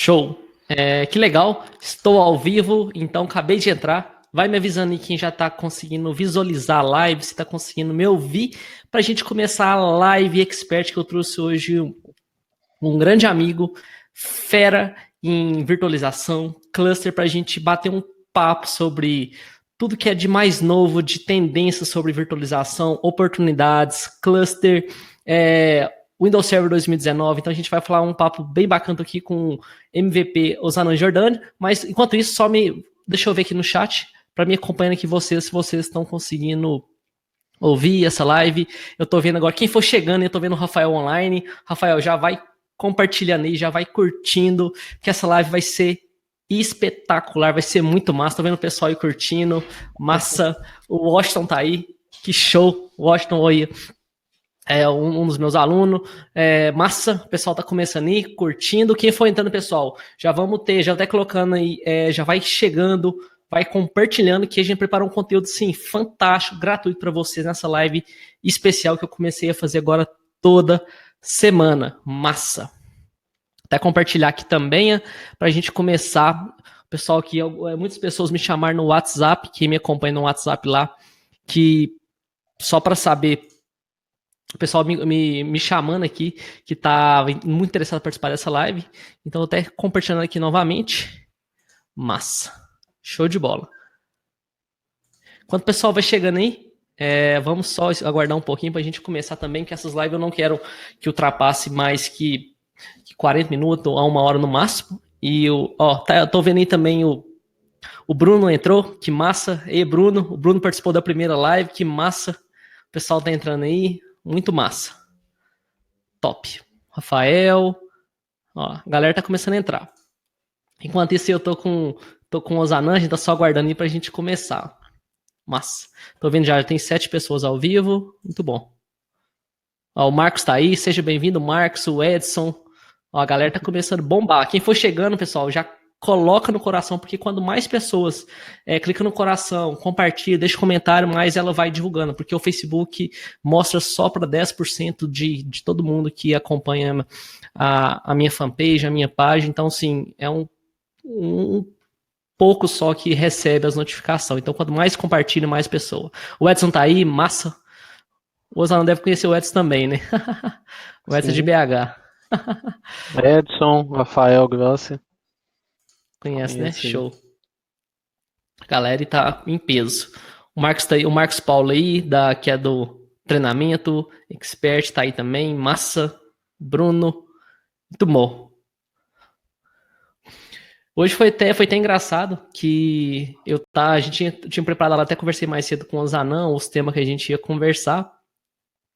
Show. Que legal. Estou ao vivo, então acabei de entrar. Vai me avisando aí quem já está conseguindo visualizar a live, se está conseguindo me ouvir, para a gente começar a live expert que eu trouxe hoje um grande amigo, fera em virtualização, cluster, para a gente bater um papo sobre tudo que é de mais novo, de tendências sobre virtualização, oportunidades, cluster, Windows Server 2019. Então a gente vai falar um papo bem bacana aqui com o MVP Osanan Jordani, mas enquanto isso, deixa eu ver aqui no chat, para me acompanhar aqui se vocês estão conseguindo ouvir essa live. Eu tô vendo agora, quem for chegando, eu tô vendo o Rafael online. Rafael, já vai compartilhando aí, já vai curtindo, que essa live vai ser espetacular, vai ser muito massa. Tô vendo o pessoal aí curtindo, massa. O Washington tá aí, que show. O Washington aí é um dos meus alunos, massa, o pessoal tá começando aí, curtindo. Quem for entrando, pessoal, já vamos ter, já até colocando aí, já vai chegando, vai compartilhando, que a gente preparou um conteúdo, sim, fantástico, gratuito para vocês nessa live especial que eu comecei a fazer agora toda semana. Massa. Até compartilhar aqui também, pra gente começar. O pessoal aqui, muitas pessoas me chamaram no WhatsApp, quem me acompanha no WhatsApp lá, que só para saber, o pessoal me chamando aqui, que tá muito interessado em participar dessa live. Então, eu até compartilhando aqui novamente. Massa. Show de bola. Enquanto o pessoal vai chegando aí, vamos só aguardar um pouquinho pra gente começar também, que essas lives eu não quero que ultrapasse mais que 40 minutos a 1 hora no máximo. E eu tô vendo aí também o Bruno entrou, que massa. E Bruno, o Bruno participou da primeira live, que massa. O pessoal tá entrando aí. Muito massa. Top. Rafael. A galera tá começando a entrar. Enquanto isso, eu tô com o Osanan, a gente tá só aguardando aí pra gente começar. Massa. Tô vendo já tem 7 pessoas ao vivo. Muito bom. O Marcos tá aí. Seja bem-vindo, Marcos, o Edson. A galera tá começando a bombar. Quem for chegando, pessoal, já coloca no coração, porque quando mais pessoas clicam no coração, compartilha, deixa comentário, mais ela vai divulgando, porque o Facebook mostra só para 10% de todo mundo que acompanha a minha fanpage, a minha página. Então, sim, é um pouco só que recebe as notificações. Então, quanto mais compartilha, mais pessoa. O Edson tá aí, massa. O Osana deve conhecer o Edson também, né? O Edson é de BH. Edson, Rafael Grossi. Conhece, né? Show. A galera tá em peso. O Marcos tá aí, o Marcos Paulo aí, que é do treinamento, expert, tá aí também. Massa. Bruno. Muito bom. Hoje foi até engraçado que a gente tinha preparado, até conversei mais cedo com o Zanão, os temas que a gente ia conversar.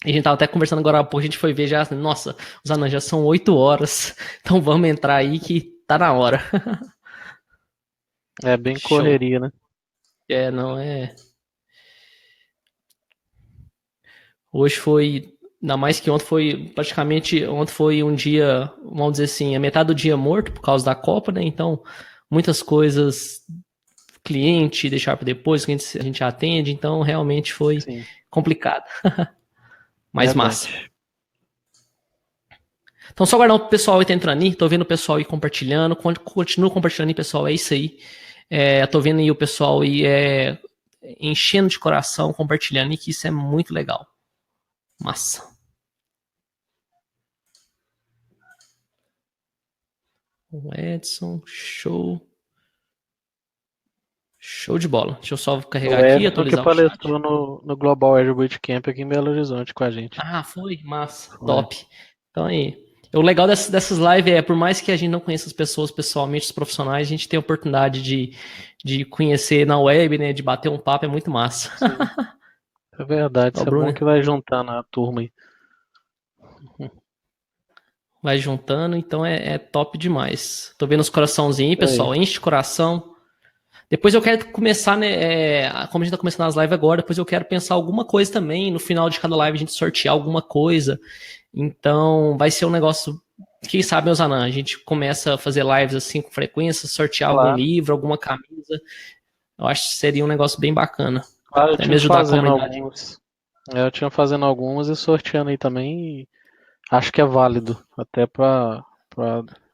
E a gente tava até conversando agora há pouco, a gente foi ver já, nossa, Zanão, já são 8 horas, então vamos entrar aí que tá na hora. É bem correria, né? Não é. Hoje foi, ainda mais que ontem foi um dia, vamos dizer assim, a metade do dia morto por causa da Copa, né? Então, muitas coisas, cliente, deixar para depois, que a gente atende, então realmente foi complicado. Mas massa. Então, só aguardar o pessoal aí tá entrando aí, tô vendo o pessoal aí compartilhando, continua compartilhando aí, pessoal, é isso aí. Tô vendo aí o pessoal aí enchendo de coração, compartilhando, e que isso é muito legal. Massa. O Edson, show. Show de bola. Deixa eu só carregar aqui e atualizar o chat. O Edson que palestrou no Global Azure Bootcamp aqui em Belo Horizonte com a gente. Ah, foi? Massa. Foi. Top. Então aí. O legal dessas lives por mais que a gente não conheça as pessoas pessoalmente, os profissionais, a gente tem a oportunidade de conhecer na web, né? De bater um papo, é muito massa. É verdade, isso é bom que vai juntando a turma aí. Vai juntando, então é top demais. Tô vendo os coraçãozinhos aí, pessoal. Enche de coração. Depois eu quero começar, né? Como a gente tá começando as lives agora, depois eu quero pensar alguma coisa também. No final de cada live a gente sortear alguma coisa. Então vai ser um negócio. Quem sabe, meus anãs, a gente começa a fazer lives assim com frequência, sortear algum livro, alguma camisa. Eu acho que seria um negócio bem bacana. Claro, eu tinha fazendo alguns. Eu tinha fazendo algumas e sorteando aí também. Acho que é válido, até para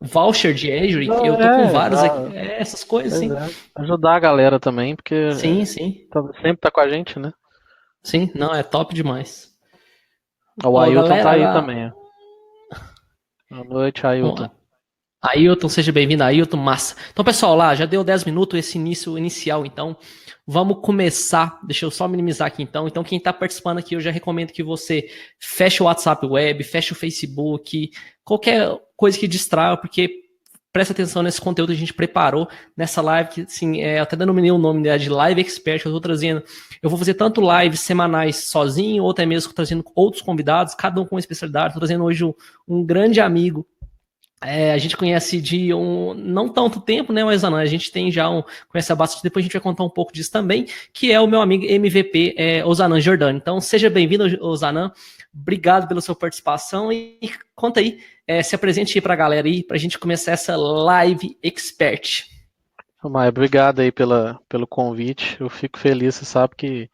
voucher de Azure, eu tô com vários aqui, essas coisas, sim. Ajudar a galera também, porque sim. sempre tá com a gente, né? Sim, não, é top demais. O Ailton tá aí também. Boa noite, Ailton. Ailton, seja bem-vindo, Ailton, massa. Então, pessoal, lá, já deu 10 minutos esse início inicial, então, vamos começar. Deixa eu só minimizar aqui, então. Então, quem está participando aqui, eu já recomendo que você feche o WhatsApp Web, feche o Facebook, qualquer coisa que distraia, porque presta atenção nesse conteúdo que a gente preparou nessa live, que, assim, até denominei o nome de Live Expert, que eu estou trazendo. Eu vou fazer tanto lives semanais sozinho, ou até mesmo trazendo outros convidados, cada um com uma especialidade. Estou trazendo hoje um grande amigo. A gente conhece de não tanto tempo, né, Osanan? A gente tem já conhece há bastante, depois a gente vai contar um pouco disso também, que é o meu amigo MVP, Osanan Jordani. Então, seja bem-vindo, Osanan. Obrigado pela sua participação e conta aí, se apresente aí para a galera aí, para a gente começar essa Live Expert. Maia, obrigado aí pelo convite. Eu fico feliz, você sabe que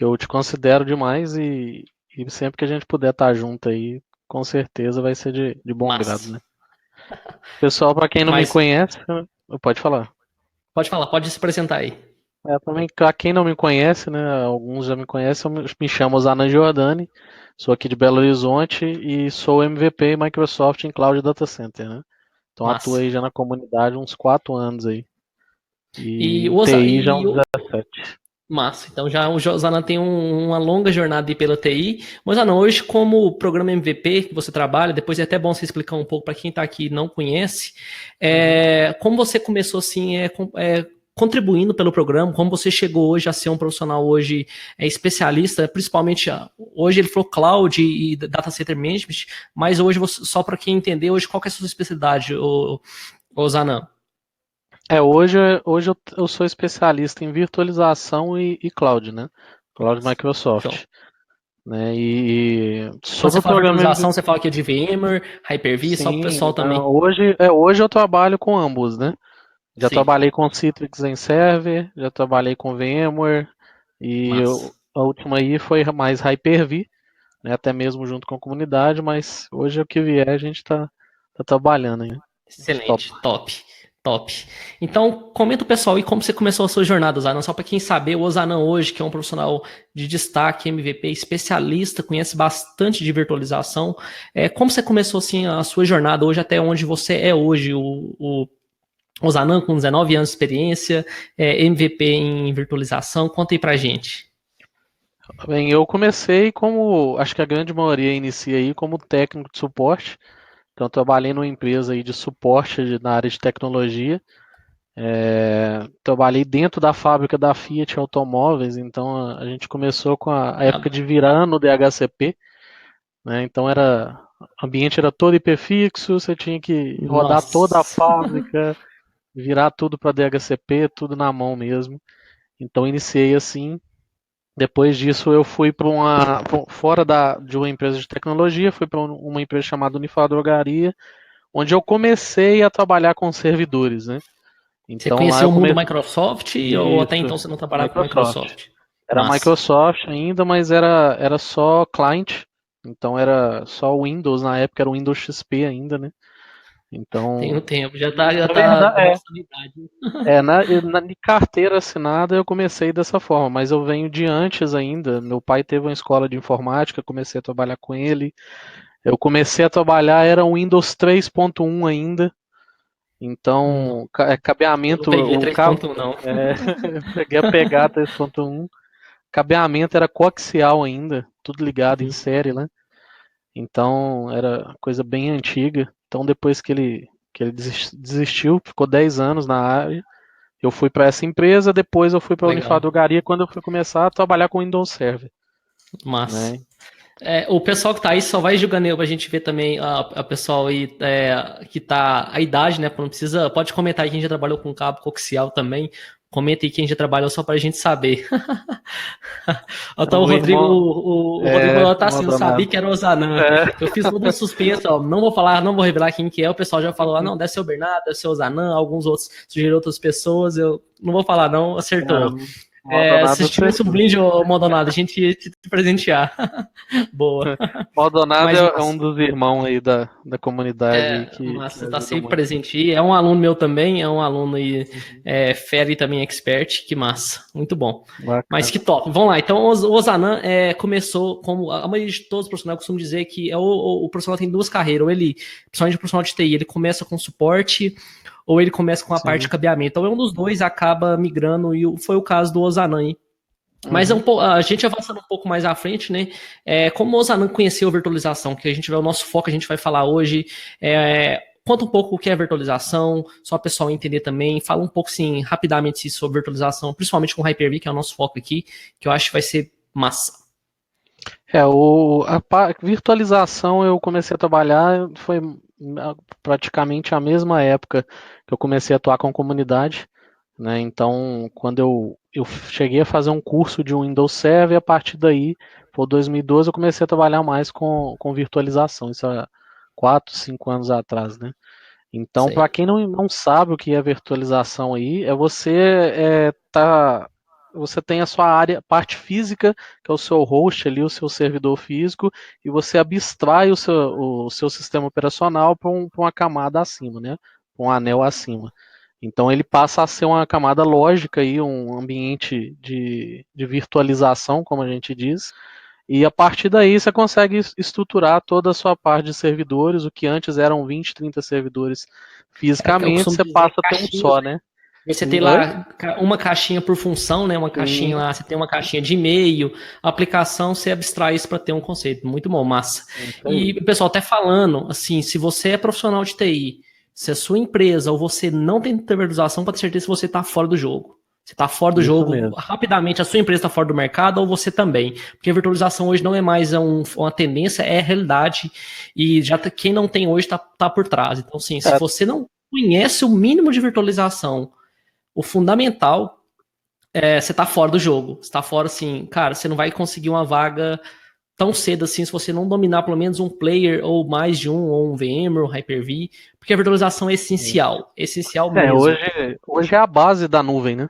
eu te considero demais e sempre que a gente puder estar junto aí, com certeza vai ser de bom grado, né? Pessoal, para quem não me conhece, pode falar. Pode falar, pode se apresentar aí. Também, para quem não me conhece, né, alguns já me conhecem, eu me chamo Osanan Jordani, sou aqui de Belo Horizonte e sou MVP Microsoft em Cloud Data Center, né? Então atuo aí já na comunidade uns 4 anos aí. E TI já uns 17. Massa, então já o Osanan tem uma longa jornada aí pela TI. Mas Osanan, hoje como programa MVP que você trabalha, depois é até bom você explicar um pouco para quem está aqui e não conhece, como você começou assim, contribuindo pelo programa, como você chegou hoje a ser um profissional hoje especialista, principalmente hoje ele falou Cloud e Data Center Management, mas hoje, só para quem entender, hoje qual que é a sua especialidade, Osanan? Hoje eu sou especialista em virtualização e cloud, né? Cloud Microsoft. Né? E sobre o programa virtualização, você fala que é de VMware, Hyper-V, só para o pessoal também. Hoje eu trabalho com ambos, né? Já trabalhei com Citrix em Server, já trabalhei com VMware e a última aí foi mais Hyper-V, né? Até mesmo junto com a comunidade, mas hoje o que vier a gente tá trabalhando aí. Excelente, top. Então, comenta o pessoal aí como você começou a sua jornada, Osanan. Só para quem saber, o Osanan hoje, que é um profissional de destaque, MVP, especialista, conhece bastante de virtualização. Como você começou assim a sua jornada hoje até onde você é hoje, o Osanan com 19 anos de experiência, MVP em virtualização? Conta aí pra gente. Bem, eu comecei como, acho que a grande maioria inicia aí como técnico de suporte. Então, trabalhei numa empresa aí de suporte na área de tecnologia. Trabalhei dentro da fábrica da Fiat Automóveis, então a gente começou com a época de virar no DHCP, né? Então o ambiente era todo IP fixo, você tinha que rodar toda a fábrica, virar tudo para DHCP, tudo na mão mesmo. Então iniciei assim. Depois disso eu fui fora de uma empresa de tecnologia, fui para uma empresa chamada Unifal Drogaria, onde eu comecei a trabalhar com servidores, né? Então, você conheceu o mundo Microsoft ou até então você não trabalhava com Microsoft? Era Microsoft ainda, mas era só client, então era só o Windows, na época era o Windows XP ainda, né? Então, tem um tempo, já tá na carteira assinada eu comecei dessa forma, mas eu venho de antes ainda. Meu pai teve uma escola de informática, comecei a trabalhar com ele. Eu comecei a trabalhar, era o Windows 3.1 ainda. Então, cabeamento. Eu não peguei 3.1 não. Peguei a pegar 3.1. Cabeamento era coaxial ainda, tudo ligado em série, né? Então, era coisa bem antiga. Então, depois que ele desistiu, ficou 10 anos na área. Eu fui para essa empresa, depois eu fui para a Unifal Drogaria quando eu fui começar a trabalhar com Windows Server. Massa. Né? O pessoal que tá aí só vai julgando pra gente ver também a pessoal aí que tá a idade, né? Não precisa, pode comentar aí quem já trabalhou com cabo coaxial também. Comenta aí quem já trabalhou só pra gente saber. Então o Rodrigo, o Rodrigo tá assim, eu sabia que era o Osanan. Eu fiz todo um suspense, ó, não vou falar, não vou revelar quem que é, o pessoal já falou, não, deve ser o Bernardo, deve ser o Osanan, alguns outros sugeriram outras pessoas, eu não vou falar não, acertou. Maldonado se tivesse um brinde, ô Maldonado, a gente ia te presentear. Boa. Maldonado Mas, é massa. um dos irmãos aí da comunidade aí que Massa, tá ajuda sempre muito. presente aí. É um aluno meu também, é um aluno aí, Uhum. fera e também expert. Que massa, muito bom. Mas Bacana. que top. Vamos lá, então o Ozanan começou, como a maioria de todos os profissionais costumam dizer, que o profissional tem duas carreiras, ou ele, principalmente o profissional de TI, ele começa com suporte, ou ele começa com a parte de Sim. cabeamento. Então, um dos dois acaba migrando, e foi o caso do Ozanan aí. Mas Uhum. a gente avançando um pouco mais à frente, né? Como o Ozanan conheceu a virtualização, que a gente vai, o nosso foco, a gente vai falar hoje. Conta um pouco o que é virtualização, só o pessoal entender também. Fala um pouco, sim, rapidamente sobre virtualização, principalmente com o Hyper-V, que é o nosso foco aqui, que eu acho que vai ser massa. A virtualização eu comecei a trabalhar, foi praticamente a mesma época que eu comecei a atuar com comunidade, né? Então, quando eu cheguei a fazer um curso de Windows Server, e a partir daí, por 2012, eu comecei a trabalhar mais com virtualização, isso há 4, 5 anos atrás, né? Então, para Sei. quem não sabe o que é virtualização aí, você tem a sua área, parte física, que é o seu host ali, o seu servidor físico, e você abstrai o seu sistema operacional para uma camada acima, né? Pra um anel acima. Então ele passa a ser uma camada lógica aí, um ambiente de virtualização, como a gente diz, e a partir daí você consegue estruturar toda a sua parte de servidores, o que antes eram 20, 30 servidores Eu fisicamente, costumo você dizer passa a ter um caixinhas, só, né? né? Você tem Oi? lá uma caixinha por função, né? Uma caixinha Sim, lá, você tem uma caixinha de e-mail, a aplicação, você abstrai isso para ter um conceito. Muito bom, massa. isso E aí. o pessoal até falando, assim, se você é profissional de TI, se a sua empresa ou você não tem virtualização, pode ter certeza que você está fora do jogo. Você está fora do Isso jogo, mesmo. rapidamente a sua empresa está fora do mercado ou você também. Porque a virtualização hoje não é mais uma tendência, é realidade. E quem não tem hoje está por trás. Então, assim, se É, você não conhece o mínimo de virtualização, o fundamental você tá fora do jogo. Você tá fora, assim, cara, você não vai conseguir uma vaga tão cedo assim se você não dominar pelo menos um player ou mais de um, ou um VMware, um Hyper-V, porque a virtualização é essencial mesmo. hoje é a base da nuvem, né?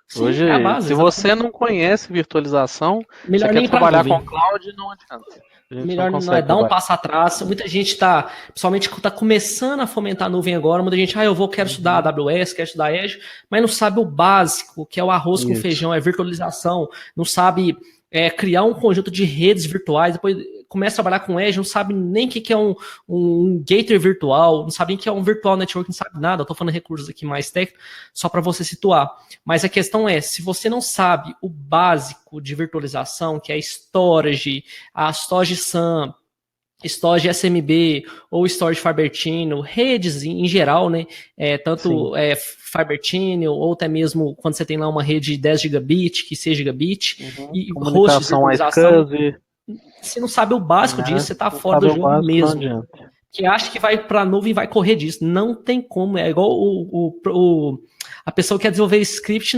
Sim, é a Hoje, base, se você exatamente. não conhece virtualização, você Melhor quer nem ir pra trabalhar com nuvem. cloud, não adianta. A gente não Melhor não é consegue dar um trabalhar. passo atrás. Muita gente está, principalmente que está começando a fomentar a nuvem agora, muita gente, quero estudar Uhum. AWS, quero estudar Azure, mas não sabe o básico, que é o arroz com Isso. feijão, é virtualização, não sabe criar um conjunto de redes virtuais, depois começa a trabalhar com Azure, não sabe nem o que é um gateway virtual, não sabe nem o que é um virtual network, não sabe nada. Eu tô falando recursos aqui mais técnicos, só para você situar. Mas a questão é, se você não sabe o básico de virtualização, que é a storage SAM, storage SMB ou storage Fibertino, redes em geral, né? Sim. Tanto Fibertino ou até mesmo quando você tem lá uma rede de 10 gigabit, que 6 gigabit, Uhum. e host de Comunicação virtualização, iSCSI, se não sabe o básico disso, né? você está Não fora sabe do o jogo básico, não mesmo. adianta. Que acha que vai para a nuvem e vai correr disso. Não tem como. É igual a pessoa que quer desenvolver script,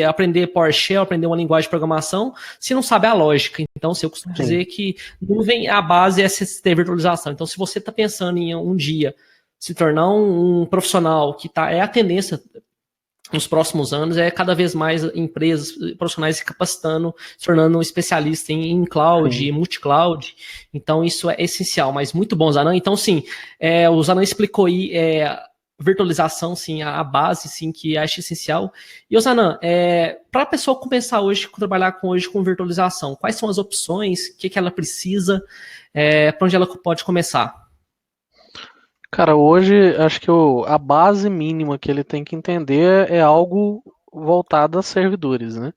aprender PowerShell, aprender uma linguagem de programação, se não sabe a lógica. Então, eu costumo Sim. dizer que nuvem, a base é ter virtualização. Então, se você está pensando em um dia se tornar um profissional que é a tendência nos próximos anos cada vez mais empresas, profissionais se capacitando, se tornando um especialista em cloud, Sim. em multi-cloud. Então, isso é essencial, mas muito bom, Zanan. Então, sim, o Zanan explicou aí virtualização, sim, a base, sim, que acho essencial. E, Zanan, para a pessoa começar hoje, trabalhar hoje com virtualização, quais são as opções, o que ela precisa, para onde ela pode começar? Cara, hoje acho que a base mínima que ele tem que entender é algo voltado a servidores, né?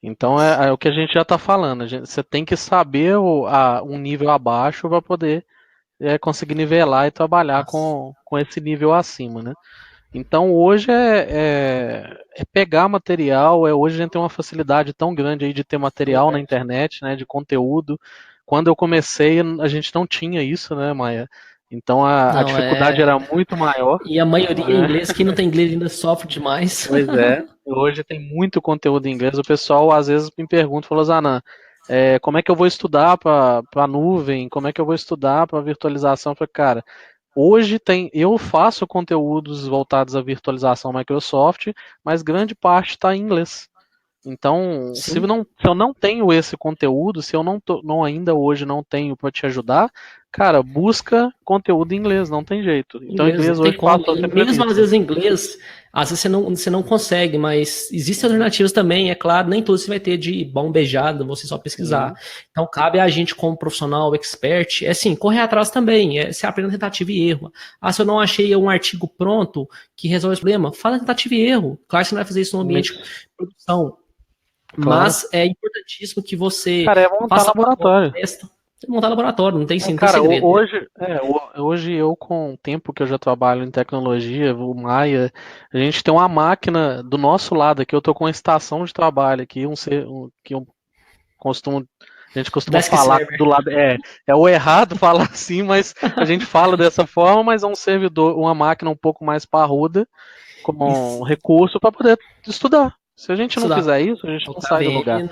Então Massa. é o que a gente já está falando. Você tem que saber um nível abaixo para poder conseguir nivelar e trabalhar Massa. com esse nível acima, né? Então hoje é pegar material, hoje a gente tem uma facilidade tão grande aí de ter material na Roberto. internet, né, de conteúdo. Quando eu comecei, a gente não tinha isso, né, Maia? Então a Não, dificuldade era muito maior, e a maioria em né? inglês, quem não tem inglês ainda sofre demais. Pois é. Hoje tem muito conteúdo em inglês. O pessoal às vezes me pergunta, falou, Zanan, como é que eu vou estudar para nuvem? Como é que eu vou estudar para virtualização? Eu falei, cara, hoje eu faço conteúdos voltados à virtualização Microsoft, mas grande parte está em inglês. Então, se Sim. eu não tenho esse conteúdo, se eu não ainda hoje não tenho para te ajudar, cara, busca conteúdo em inglês, não tem jeito. Então, Inglês, não inglês tem hoje como. passou a E ser minha mesmo às vida. vezes em inglês, às vezes você não consegue, mas existem Uhum. alternativas também, é claro, nem tudo você vai ter de bom beijado, você só pesquisar. Sim, Então cabe a gente como profissional, expert, é assim, correr atrás também, você aprende tentativa e erro. Ah, se eu não achei um artigo pronto que resolve esse problema, fala tentativa e erro. Claro que você não vai fazer isso no ambiente de isso, produção, claro. mas é importantíssimo que você Cara, é montar faça uma laboratório. testa, montar laboratório, não tem, É, sim, não tem cara, segredo. hoje eu, com o tempo que eu já trabalho em tecnologia, o Maia, a gente tem uma máquina do nosso lado aqui, eu tô com uma estação de trabalho aqui, que eu costumo, a gente costuma Desk falar server. do lado, é o errado falar assim, mas a gente fala dessa forma, mas é um servidor, uma máquina um pouco mais parruda, com Isso. recurso para poder estudar. Se a gente não Estudar. fizer isso, a gente não Tocar sai do lugar, VM,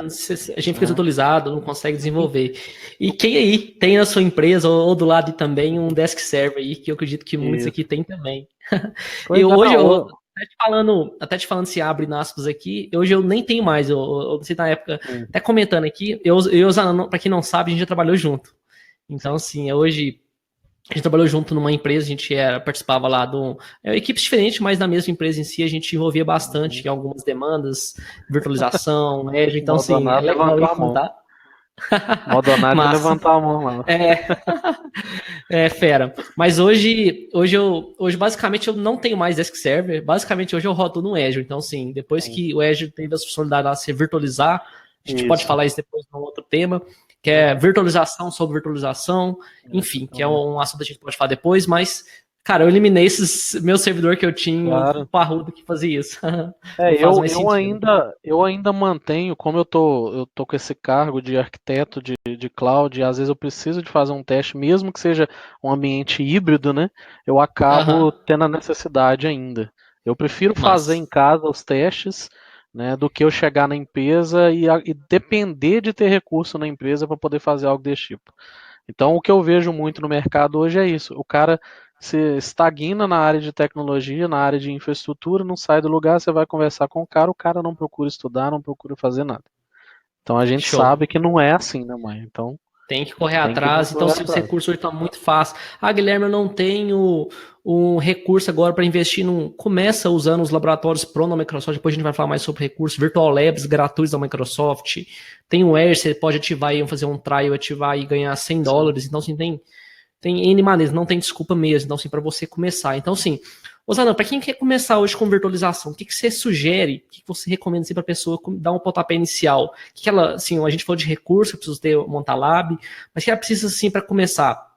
a gente fica né? desatualizado, não consegue desenvolver. E quem aí tem na sua empresa ou do lado também um desk server aí, que eu acredito que muitos aqui Isso. têm também. E Pois é, hoje, não. até te falando se abre aspas aqui, hoje eu nem tenho mais, eu não sei na época, Sim, até comentando aqui, eu e o Zanon, pra quem não sabe, a gente já trabalhou junto. Então, sim. assim, hoje a gente trabalhou junto numa empresa, a gente participava lá de equipes diferentes, mas na mesma empresa em si a gente envolvia bastante Uhum. em algumas demandas, virtualização, né? Então, assim, é Maldonado legal levantou aí a mão. contar. Maldonado já Massa. levantou a mão lá. É, é fera. Mas hoje basicamente eu não tenho mais desk server. Basicamente hoje eu rodo no Azure. Então, assim, depois Sim. que o Azure teve a funcionalidade lá de se virtualizar, a gente pode Isso. falar isso depois num outro tema, que é Uhum. virtualização sobre virtualização, enfim, que é Exatamente. um assunto que a gente pode falar depois, mas, cara, eu eliminei esses meu servidor que eu tinha, o Claro. parrudo que fazia isso. Não É, faz mais sentido. eu ainda mantenho, como eu tô com esse cargo de arquiteto de cloud, e às vezes eu preciso de fazer um teste, mesmo que seja um ambiente híbrido, né? Eu acabo Aham, tendo a necessidade ainda. Eu prefiro fazer mas em casa os testes, né, do que eu chegar na empresa e depender de ter recurso na empresa para poder fazer algo desse tipo. Então, o que eu vejo muito no mercado hoje é isso. O cara se estagna na área de tecnologia, na área de infraestrutura, não sai do lugar, você vai conversar com o cara não procura estudar, não procura fazer nada. Então a gente show. sabe que não é assim, né, mãe? Então Tem que correr tem que atrás. Então, correr se os atrás. recursos hoje estão muito fácil. Ah, Guilherme, eu não tenho um recurso agora para investir num. Começa usando os laboratórios Pro da Microsoft. Depois a gente vai falar mais sobre recursos. Virtual Labs gratuitos da Microsoft. Tem o Azure, você pode ativar aí, fazer um trial, ativar e ganhar Sim. US$ 100. Então, assim, tem N maneiras, não tem desculpa mesmo. Então, assim, para você começar. Então, assim, Osana, para quem quer começar hoje com virtualização, o que, que você sugere? O que, que você recomenda assim, para a pessoa dar um pontapé inicial? O que, que ela, assim, a gente falou de recurso, eu preciso ter, montar lab, mas o que ela precisa, assim, para começar?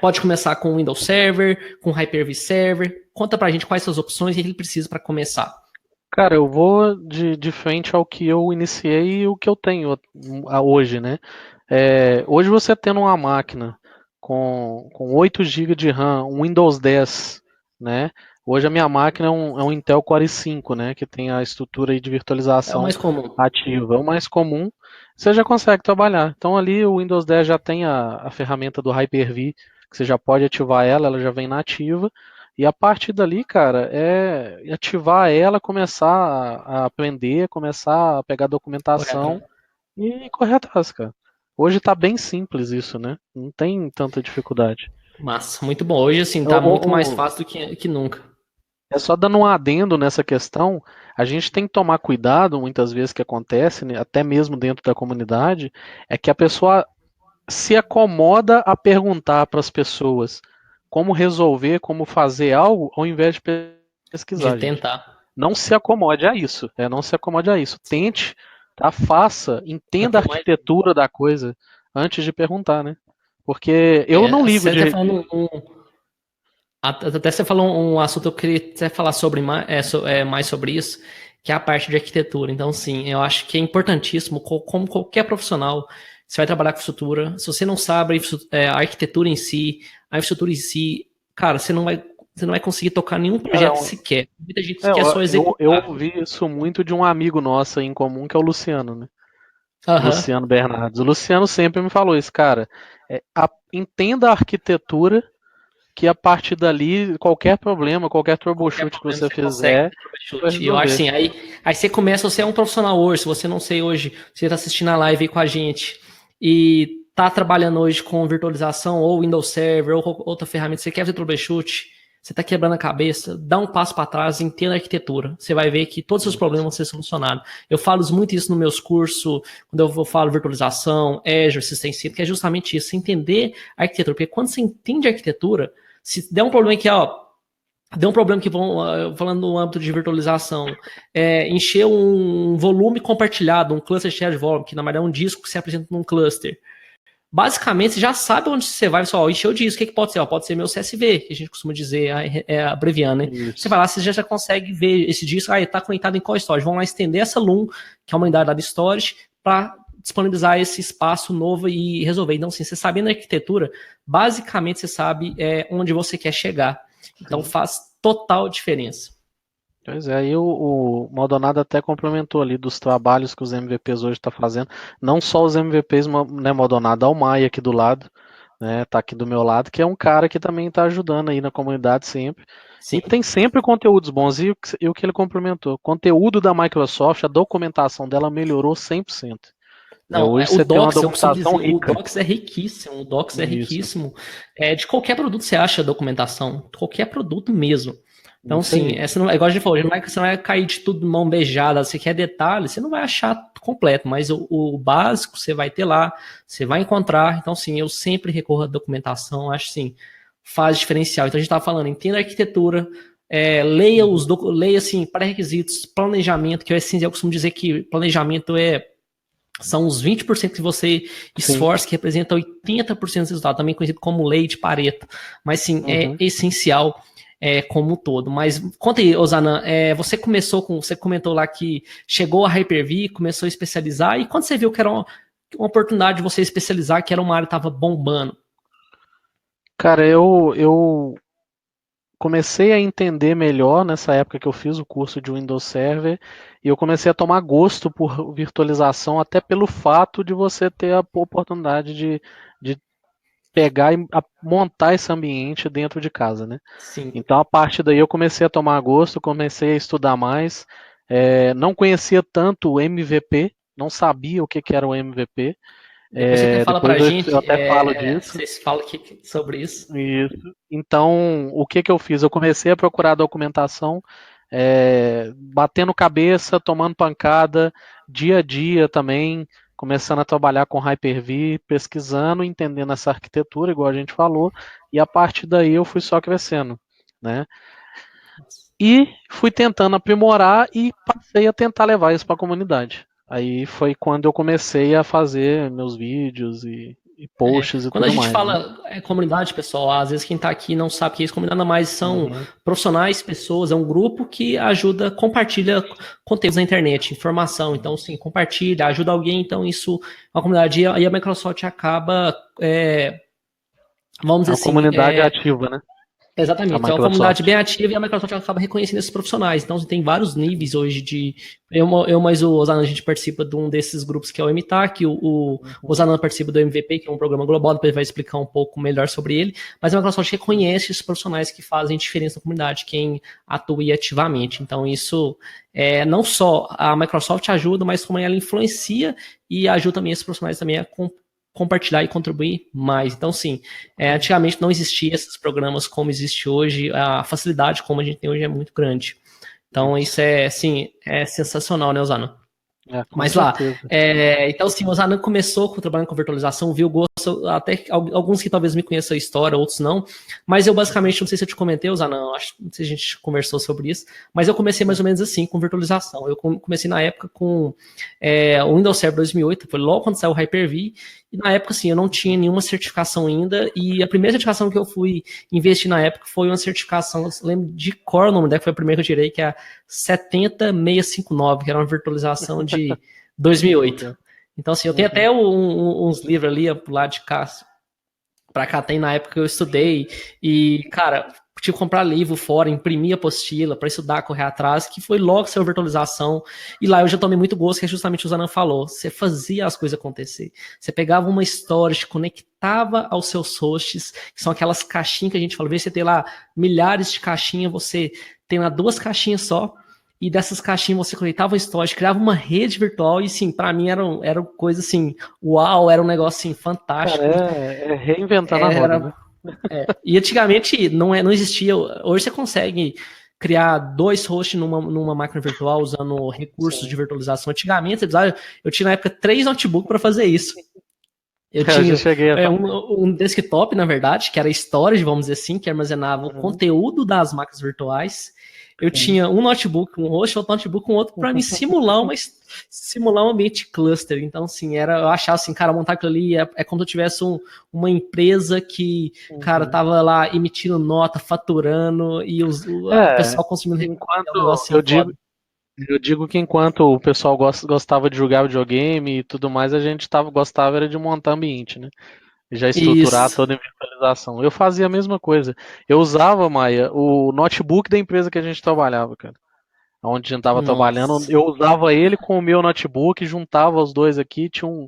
Pode começar com Windows Server, com Hyper-V Server. Conta pra gente quais são as opções e o que ele precisa para começar. Cara, eu vou de frente ao que eu iniciei e o que eu tenho hoje, né? Hoje você tendo uma máquina com 8 GB de RAM, um Windows 10, né? Hoje a minha máquina é um Intel Core i5, né? Que tem a estrutura aí de É o virtualização mais comum. ativa. É o mais comum, você já consegue trabalhar. Então ali o Windows 10 já tem a ferramenta do Hyper-V, que você já pode ativar ela, ela já vem nativa. E a partir dali, cara, é ativar ela, começar a aprender, começar a pegar Correto. documentação e correr atrás, cara. Hoje tá bem simples isso, né? Não tem tanta dificuldade. Massa, muito bom. Hoje, assim, O- tá muito mais o- o- fácil do que nunca. É só dando um adendo nessa questão, a gente tem que tomar cuidado, muitas vezes que acontece, né, até mesmo dentro da comunidade, é que a pessoa se acomoda a perguntar para as pessoas como resolver, como fazer algo, ao invés de De pesquisar, gente. tentar. Não se acomode a isso, não se acomode a isso. Tente, tá? Faça, É o entenda que a eu mais. arquitetura da coisa antes de perguntar, né? Porque eu não ligo Você até de. falando até você falou um assunto, eu queria até falar sobre mais sobre isso, que é a parte de arquitetura. Então, sim, eu acho que é importantíssimo, como qualquer profissional, você vai trabalhar com infraestrutura, se você não sabe a arquitetura em si, a infraestrutura em si, cara, você não vai conseguir tocar nenhum Cara, projeto sequer. Muita gente é, quer só eu executar. ouvi isso muito de um amigo nosso aí em comum, que é o Luciano, né? Aham, Luciano Bernardes. O Luciano sempre me falou isso, cara. Entenda a arquitetura que a partir dali, qualquer problema, qualquer troubleshoot que você fizer, vai E eu acho resolver. assim, aí você começa, você é um profissional hoje, se você não sei hoje, você está assistindo a live aí com a gente e tá trabalhando hoje com virtualização ou Windows Server ou outra ferramenta, você quer fazer troubleshoot, você está quebrando a cabeça, dá um passo para trás, entenda a arquitetura. Você vai ver que todos os seus problemas vão ser solucionados. Eu falo muito isso nos meus cursos, quando eu falo virtualização, Azure, System Center, que é justamente isso, entender a arquitetura. Porque quando você entende a arquitetura, se der um problema aqui, ó, deu um problema que vão, falando no âmbito de virtualização, encher um volume compartilhado, um cluster shared volume, que na verdade é um disco que se apresenta num cluster. Basicamente, você já sabe onde você vai, só encher o disco, o que pode ser? Ó, pode ser meu CSV, que a gente costuma dizer, abreviando, né? Isso. Você vai lá, você já consegue ver esse disco, está conectado em qual storage. Vamos lá estender essa LUM, que é uma unidade da storage, para disponibilizar esse espaço novo e resolver. Então, assim, você sabendo a arquitetura, basicamente você sabe onde você quer chegar. Então, faz total diferença. Pois é, aí o Maldonado até complementou ali dos trabalhos que os MVPs hoje estão fazendo. Não só os MVPs, né, Maldonado, ao Maia aqui do lado, né, tá aqui do meu lado, que é um cara que também está ajudando aí na comunidade sempre. Sim. E tem sempre conteúdos bons. E o que ele complementou? Conteúdo da Microsoft, a documentação dela melhorou 100%. Não, hoje o você tem uma Docs, eu costumo documentação dizer, rica. o Docs é riquíssimo, o Docs é Isso. riquíssimo. De qualquer produto você acha documentação, qualquer produto mesmo. Então, Isso sim, aí. você não, igual a gente falou, você não vai cair de tudo de mão beijada, você quer detalhes, você não vai achar completo, mas o básico você vai ter lá, você vai encontrar. Então, sim, eu sempre recorro à documentação, acho sim, faz diferencial. Então, a gente estava falando, entenda a arquitetura, leia assim, pré-requisitos, planejamento, que eu costumo dizer que planejamento são os 20% que você esforça, que representa 80% do resultado, também conhecido como lei de Pareto. Mas sim, é essencial como um todo. Mas conta aí, Osana, você comentou lá que chegou a Hyper-V, começou a especializar, e quando você viu que era uma oportunidade de você especializar, que era uma área que estava bombando? Cara, eu comecei a entender melhor nessa época que eu fiz o curso de Windows Server e eu comecei a tomar gosto por virtualização, até pelo fato de você ter a oportunidade de pegar e montar esse ambiente dentro de casa, né? Sim. Então a partir daí eu comecei a tomar gosto, comecei a estudar mais, não conhecia tanto o MVP, não sabia o que era o MVP. Depois você até fala pra gente, eu até falo disso. vocês falam sobre isso. Isso. Então, o que eu fiz? Eu comecei a procurar documentação, batendo cabeça, tomando pancada, dia a dia também, começando a trabalhar com Hyper-V, pesquisando, entendendo essa arquitetura, igual a gente falou, e a partir daí eu fui só crescendo, né? E fui tentando aprimorar e passei a tentar levar isso para a comunidade. Aí foi quando eu comecei a fazer meus vídeos e posts e Quando a tudo gente mais, né? fala comunidade, pessoal, às vezes quem está aqui não sabe o que é isso, comunidade, nada mais são profissionais, pessoas, é um grupo que ajuda, compartilha conteúdos na internet, informação, então sim, compartilha, ajuda alguém, então isso, a comunidade, e a Microsoft acaba, vamos dizer A assim, comunidade ativa, né? exatamente, é uma comunidade bem ativa e a Microsoft acaba reconhecendo esses profissionais. Então, tem vários níveis hoje de. Eu mais o Osanan, a gente participa de um desses grupos que é o MTAC, o Osanan participa do MVP, que é um programa global, depois vai explicar um pouco melhor sobre ele. Mas a Microsoft reconhece esses profissionais que fazem diferença na comunidade, quem atua ativamente. Então, isso não só a Microsoft ajuda, mas como ela influencia e ajuda também esses profissionais também a compartilhar e contribuir mais. Então, sim, antigamente não existia esses programas como existe hoje, a facilidade como a gente tem hoje é muito grande. Então, isso assim, é sensacional, né, Osana? Mas certeza. lá, então sim, o Osana começou trabalhando com virtualização, viu o gosto, até alguns que talvez me conheçam a história, outros não, mas eu basicamente, não sei se eu te comentei, Osana, não sei se a gente conversou sobre isso, mas eu comecei mais ou menos assim, com virtualização. Eu comecei na época com o Windows Server 2008, foi logo quando saiu o Hyper-V, e na época, assim, eu não tinha nenhuma certificação ainda, e a primeira certificação que eu fui investir na época foi uma certificação, eu lembro de cor o nome dela, que foi a primeira que eu tirei, que é a 70659, que era uma virtualização de 2008. Então, assim, eu tenho até uns livros ali, pro lado de cá, pra cá tem na época que eu estudei, e, cara, tive que comprar livro fora, imprimir apostila para estudar, correr atrás, que foi logo saiu virtualização. E lá eu já tomei muito gosto, que é justamente o Zanan falou. Você fazia as coisas acontecer. Você pegava uma história, te conectava aos seus hosts, que são aquelas caixinhas que a gente falou. Vê, você tem lá milhares de caixinhas, você tem lá 2 caixinhas só. E dessas caixinhas você conectava a história, criava uma rede virtual e, sim, para mim era coisa assim, uau, era um negócio assim, fantástico. Cara, é reinventar na roda, né? E antigamente não existia, hoje você consegue criar 2 hosts numa máquina virtual usando recursos de virtualização. Antigamente, eu tinha na época 3 notebooks para fazer isso. Eu tinha um desktop, na verdade, que era storage, vamos dizer assim, que armazenava o conteúdo das máquinas virtuais. Eu tinha um notebook, um host, outro notebook, um outro para me simular um ambiente cluster. Então, assim, eu achava assim, cara, montar aquilo ali é como se eu tivesse uma empresa que, cara, tava lá emitindo nota, faturando e o pessoal consumindo recursos. Eu digo que enquanto o pessoal gostava de jogar videogame e tudo mais, a gente gostava era de montar ambiente, né? Já estruturar toda a virtualização. Eu fazia a mesma coisa. Eu usava, Maia, o notebook da empresa que a gente trabalhava, cara. Onde a gente estava trabalhando, eu usava ele com o meu notebook, juntava os dois aqui, tinha um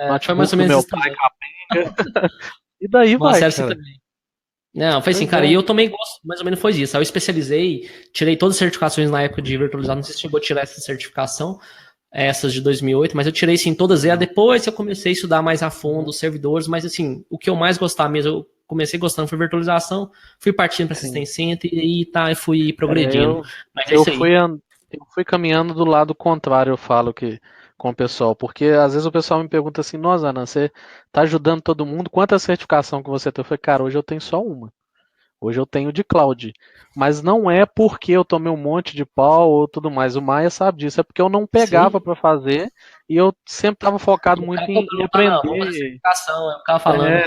notebook do meu pai, capenga, e daí vai, cara. Assim também. Não, foi assim, cara, e eu tomei gosto, mais ou menos foi isso. Aí eu especializei, tirei todas as certificações na época de virtualizar, não sei se chegou a tirar essa certificação, essas de 2008, mas eu tirei, sim, todas elas. Depois eu comecei a estudar mais a fundo os servidores, mas, assim, o que eu mais gostava mesmo, eu comecei gostando foi virtualização, fui partindo para Assistência Center e fui progredindo. Eu fui caminhando do lado contrário, eu falo que com o pessoal, porque às vezes o pessoal me pergunta assim, nossa, Ana, você tá ajudando todo mundo, quanta certificação que você tem? Eu falei, cara, hoje eu tenho só uma. Hoje eu tenho de cloud. Mas não é porque eu tomei um monte de pau ou tudo mais. O Maia sabe disso. É porque eu não pegava para fazer e eu sempre estava focado muito em aprender. Eu ficava falando.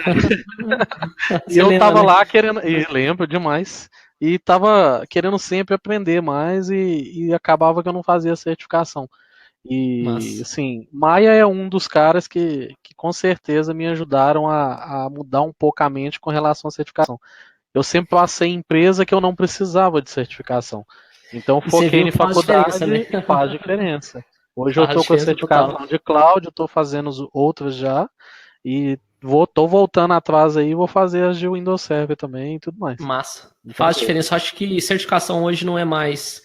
E eu tava lá querendo. E lembro demais. E tava querendo sempre aprender mais e acabava que eu não fazia certificação. E assim, Maia é um dos caras que com certeza me ajudaram a mudar um pouco a mente com relação à certificação. Eu sempre passei em empresa que eu não precisava de certificação. Então foquei em faculdade e faz diferença. Hoje eu estou com a certificação de cloud, eu estou fazendo outras já e tô voltando atrás aí, vou fazer as de Windows Server também e tudo mais. Massa. Faz diferença. Eu acho que certificação hoje não é mais,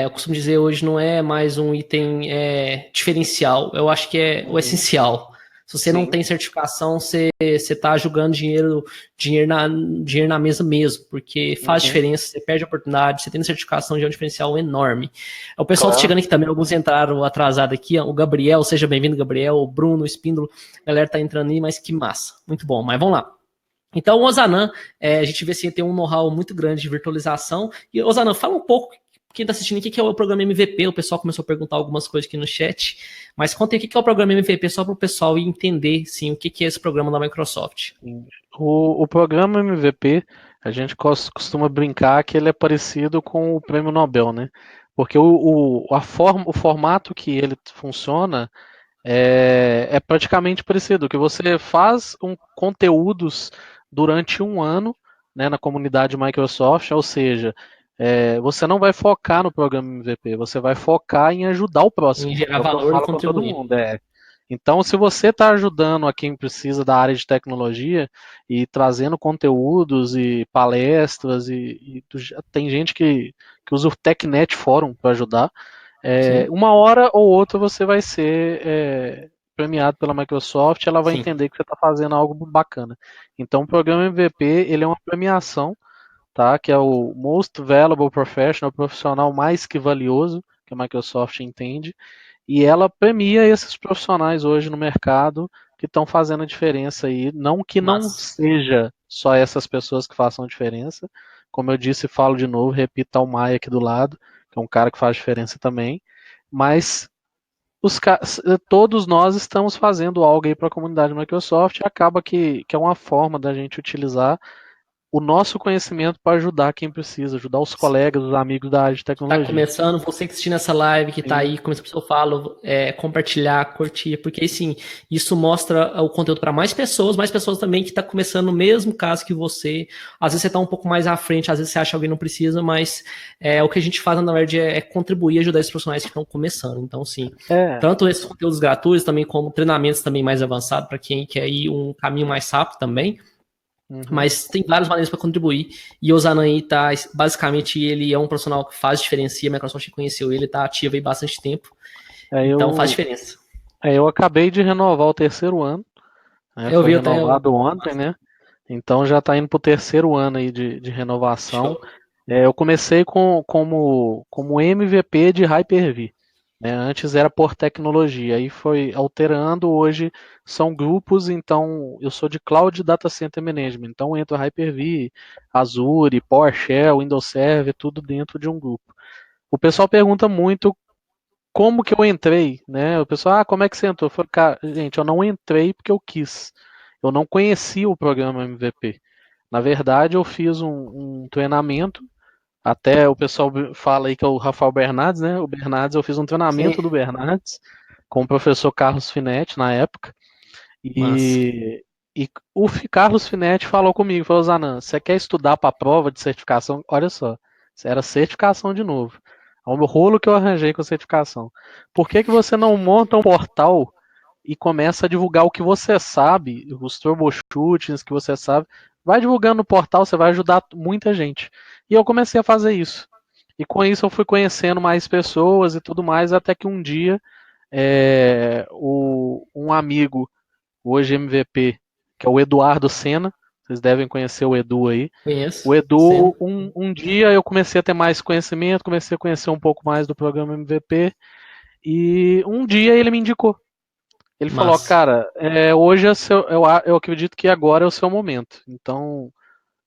eu costumo dizer, hoje não é mais um item diferencial. Eu acho que é o essencial. Se você não tem certificação, você tá jogando dinheiro na mesa mesmo, porque faz diferença, você perde a oportunidade, você tem certificação de um diferencial enorme. O pessoal tá chegando aqui também, alguns entraram atrasado aqui, o Gabriel, seja bem-vindo, Gabriel, o Bruno, o Espíndola, a galera tá entrando aí, mas que massa, muito bom, mas vamos lá. Então, o Ozanam, a gente vê assim, tem um know-how muito grande de virtualização, e Ozanam, fala um pouco, quem está assistindo aqui, que é o programa MVP, o pessoal começou a perguntar algumas coisas aqui no chat, mas conta aí o que é o programa MVP, só para o pessoal entender, sim, o que é esse programa da Microsoft. O programa MVP, a gente costuma brincar que ele é parecido com o Prêmio Nobel, né? Porque o formato que ele funciona é praticamente parecido, que você faz conteúdos durante um ano, né, na comunidade Microsoft, ou seja, você não vai focar no programa MVP, você vai focar em ajudar o próximo. Em gerar valor e contribuir. Todo mundo, Então, se você está ajudando a quem precisa da área de tecnologia e trazendo conteúdos e palestras, tem gente que usa o TechNet Forum para ajudar, uma hora ou outra você vai ser premiado pela Microsoft, ela vai entender que você está fazendo algo bacana. Então, o programa MVP ele é uma premiação, tá? Que é o Most Valuable Professional, o profissional mais que valioso que a Microsoft entende, e ela premia esses profissionais hoje no mercado que estão fazendo a diferença aí, não que não seja só essas pessoas que façam a diferença, como eu disse, falo de novo, repito ao Maia aqui do lado, que é um cara que faz diferença também, mas todos nós estamos fazendo algo aí para a comunidade Microsoft e acaba que é uma forma da gente utilizar o nosso conhecimento para ajudar quem precisa, ajudar os colegas, os amigos da área de Tá tecnologia. começando, você que assistiu nessa live, que tá Sim. aí, como eu falo, compartilhar, curtir, porque assim, isso mostra o conteúdo para mais pessoas também que tá começando no mesmo caso que você. Às vezes você tá um pouco mais à frente, às vezes você acha que alguém não precisa, mas o que a gente faz, na verdade, é contribuir, ajudar esses profissionais que estão começando. Então, sim, tanto esses conteúdos gratuitos, também como treinamentos também mais avançados, para quem quer ir um caminho mais rápido também. Mas tem várias maneiras para contribuir. E o Zanan tá, basicamente, ele é um profissional que faz diferença. A Microsoft conheceu ele, tá ativo aí bastante tempo. Então faz diferença. Eu acabei de renovar o 3º ano. Né, foi renovado ontem, né? Então já está indo para o 3º ano aí de renovação. Eu comecei como MVP de Hyper-V. Né? Antes era por tecnologia, aí foi alterando, hoje são grupos, então eu sou de Cloud Data Center Management, então entra Hyper-V, Azure, PowerShell, Windows Server, tudo dentro de um grupo. O pessoal pergunta muito como que eu entrei, né? O pessoal, como é que você entrou? Eu falei, cara, gente, eu não entrei porque eu quis. Eu não conhecia o programa MVP. Na verdade, eu fiz um treinamento. Até o pessoal fala aí que é o Rafael Bernardes, né? O Bernardes, eu fiz um treinamento do Bernardes com o professor Carlos Finetti na época. E o Carlos Finetti falou comigo, falou, Zanan, você quer estudar para a prova de certificação? Olha só, era certificação de novo. É o rolo que eu arranjei com a certificação. Por que você não monta um portal e começa a divulgar o que você sabe, os troubleshootings que você sabe, vai divulgando no portal, você vai ajudar muita gente. E eu comecei a fazer isso. E com isso eu fui conhecendo mais pessoas e tudo mais, até que um dia um amigo, hoje MVP, que é o Eduardo Sena, vocês devem conhecer o Edu aí. Conheço. O Edu, um dia eu comecei a ter mais conhecimento, comecei a conhecer um pouco mais do programa MVP, e um dia ele me indicou. Ele falou, cara, hoje eu acredito que agora é o seu momento, então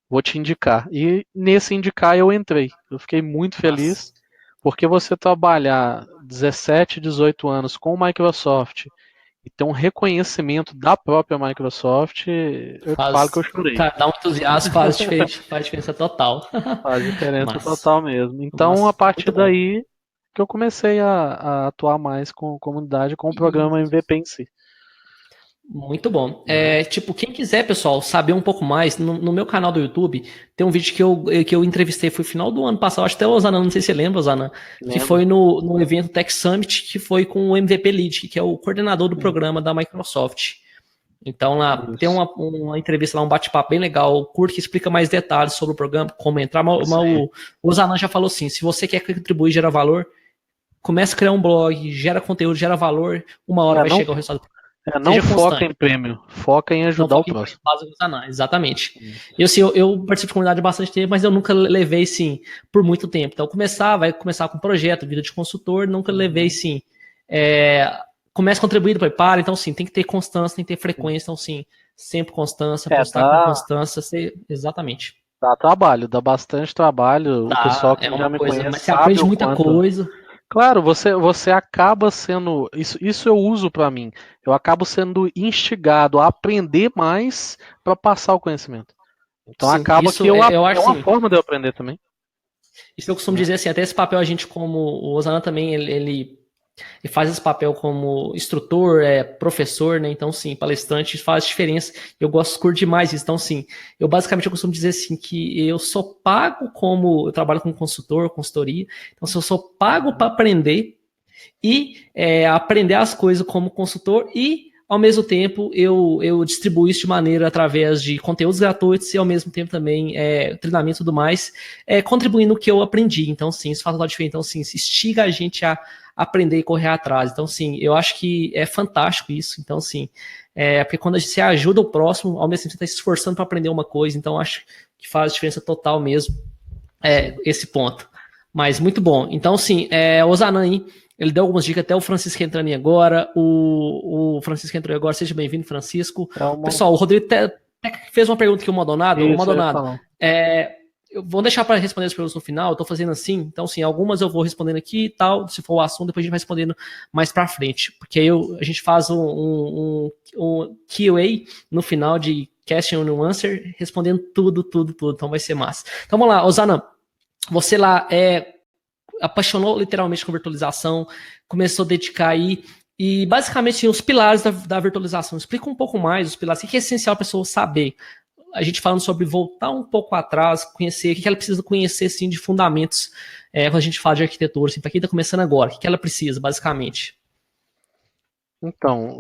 vou te indicar. E nesse indicar eu entrei. Eu fiquei muito feliz, porque você trabalhar 17, 18 anos com o Microsoft e ter um reconhecimento da própria Microsoft, eu te falo que eu chorei. Dá um entusiasmo, faz diferença total. Faz diferença total mesmo. Então, a partir daí que eu comecei a atuar mais com comunidade, com o programa MVP em si. Muito bom. Tipo, quem quiser, pessoal, saber um pouco mais, no meu canal do YouTube, tem um vídeo que eu entrevistei, foi no final do ano passado, acho que até o Osana, não sei se você lembra, Osana, que foi no evento Tech Summit, que foi com o MVP Lead, que é o coordenador do programa da Microsoft. Então, lá tem uma entrevista lá, um bate-papo bem legal, curto, que explica mais detalhes sobre o programa, como entrar. Mas o Osana já falou assim, se você quer contribuir e gerar valor, comece a criar um blog, gera conteúdo, gera valor, uma hora vai chegar o resultado. Não foca em prêmio, foca em ajudar o próximo. Exatamente. Eu participo de comunidade há bastante tempo, mas eu nunca levei, sim, por muito tempo. Então, vai começar com projeto, vida de consultor, nunca levei, sim. Começa contribuindo, depois para. Então, sim, tem que ter constância, tem que ter frequência. Então, sim, sempre constância, postar com constância. Exatamente. Dá trabalho, dá bastante trabalho. O pessoal que já me conhece mas você aprende muita coisa. Claro, você acaba sendo. Isso eu uso para mim. Eu acabo sendo instigado a aprender mais para passar o conhecimento. Então acaba que é uma forma de eu aprender também. Isso eu costumo dizer assim, até esse papel a gente, como o Osana também, ele faz esse papel como instrutor, professor, né? Então, sim, palestrante faz diferença. Eu curto demais isso. Então, sim, eu costumo dizer assim que eu sou pago eu trabalho como consultoria. Então, se eu sou pago para aprender e aprender as coisas como consultor e ao mesmo tempo eu distribuo isso de maneira através de conteúdos gratuitos e ao mesmo tempo também treinamento e tudo mais, contribuindo no que eu aprendi. Então, sim, isso faz uma diferença. Então, sim, instiga a gente a aprender e correr atrás. Então, sim, eu acho que é fantástico isso. Então, sim, porque quando você ajuda o próximo, ao mesmo tempo você está se esforçando para aprender uma coisa, então acho que faz diferença total mesmo esse ponto. Mas muito bom. Então, sim, o Zanan aí, ele deu algumas dicas, até o Francisco entrando aí agora. O Francisco entrou agora, seja bem-vindo, Francisco. Pessoal, o Rodrigo fez uma pergunta aqui, o Maldonado. O Maldonado, vou deixar para responder as perguntas no final, eu tô fazendo assim, então sim, algumas eu vou respondendo aqui e tal, se for o assunto, depois a gente vai respondendo mais para frente, porque aí a gente faz um Q&A no final de Question and Answer, respondendo tudo. Então vai ser massa. Então vamos lá, Osana, você lá apaixonou literalmente com virtualização, começou a dedicar aí, e basicamente os pilares da virtualização. Explica um pouco mais os pilares, o que é essencial a pessoa saber. A gente falando sobre voltar um pouco atrás, conhecer, o que ela precisa conhecer, assim, de fundamentos, quando a gente fala de arquitetura, assim, para quem está começando agora, o que ela precisa, basicamente? Então,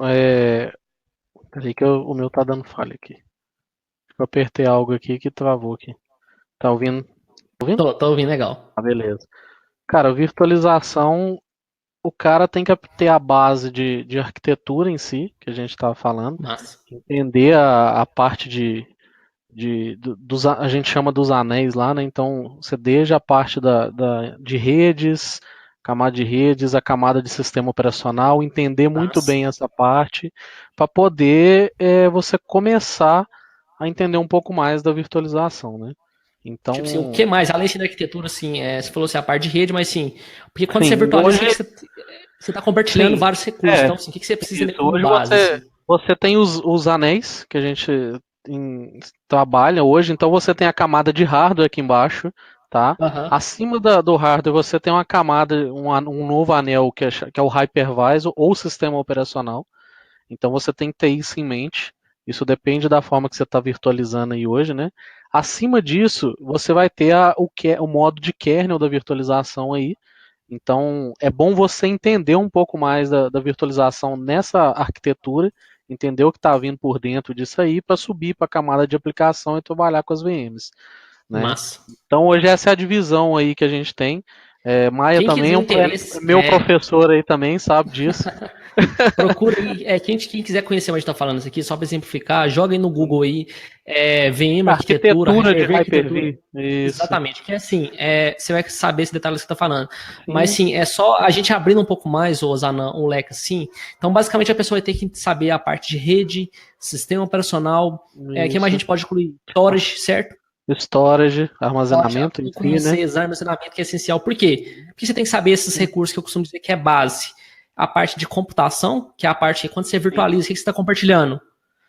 peraí que o meu tá dando falha aqui. Eu apertei algo aqui que travou aqui. Tá ouvindo? Tô ouvindo, legal. Ah, beleza. Cara, virtualização, o cara tem que ter a base de arquitetura em si, que a gente estava falando, Massa. entender a parte a gente chama dos anéis lá, né? Então, você desde a parte de redes, camada de redes, a camada de sistema operacional, entender muito Massa. bem essa parte, para poder você começar a entender um pouco mais da virtualização, né? Tipo assim, o Então, que mais? Além da arquitetura, assim, você falou assim, a parte de rede, mas assim, porque quando você sim, virtualiza, hoje, você está compartilhando sim, vários recursos. Então, assim, o que você precisa isso. ali como Hoje base, assim? você tem os anéis que a gente trabalha hoje, então você tem a camada de hardware aqui embaixo, tá? Aham. Acima do hardware você tem uma camada, um novo anel que é o hypervisor ou sistema operacional. Então você tem que ter isso em mente. Isso depende da forma que você está virtualizando aí hoje, né? Acima disso, você vai ter o modo de kernel da virtualização aí. Então, é bom você entender um pouco mais da virtualização nessa arquitetura, entender o que está vindo por dentro disso aí, para subir para a camada de aplicação e trabalhar com as VMs, né? Massa. Então, hoje essa é a divisão aí que a gente tem. Maia Quem também quiser é interesse, meu professor aí também, sabe disso. procura aí. Quem quiser conhecer o que a gente está falando isso aqui, só para exemplificar, joga aí no Google aí, VM, arquitetura, Arquitetura de Hyper-V, arquitetura. Hyper-V, isso. Exatamente, que assim, você vai saber esse detalhe que você está falando. Mas Sim, sim, é só a gente abrindo um pouco mais, Osana, um leque assim. Então, basicamente, a pessoa vai ter que saber a parte de rede, sistema operacional, que mais a isso. gente pode incluir? Storage, certo? Storage, Storage, armazenamento em si, né? conhecer armazenamento que é essencial. Por quê? Porque você tem que saber esses recursos que eu costumo dizer que é base. A parte de computação, que é a parte que quando você virtualiza, o que você está compartilhando?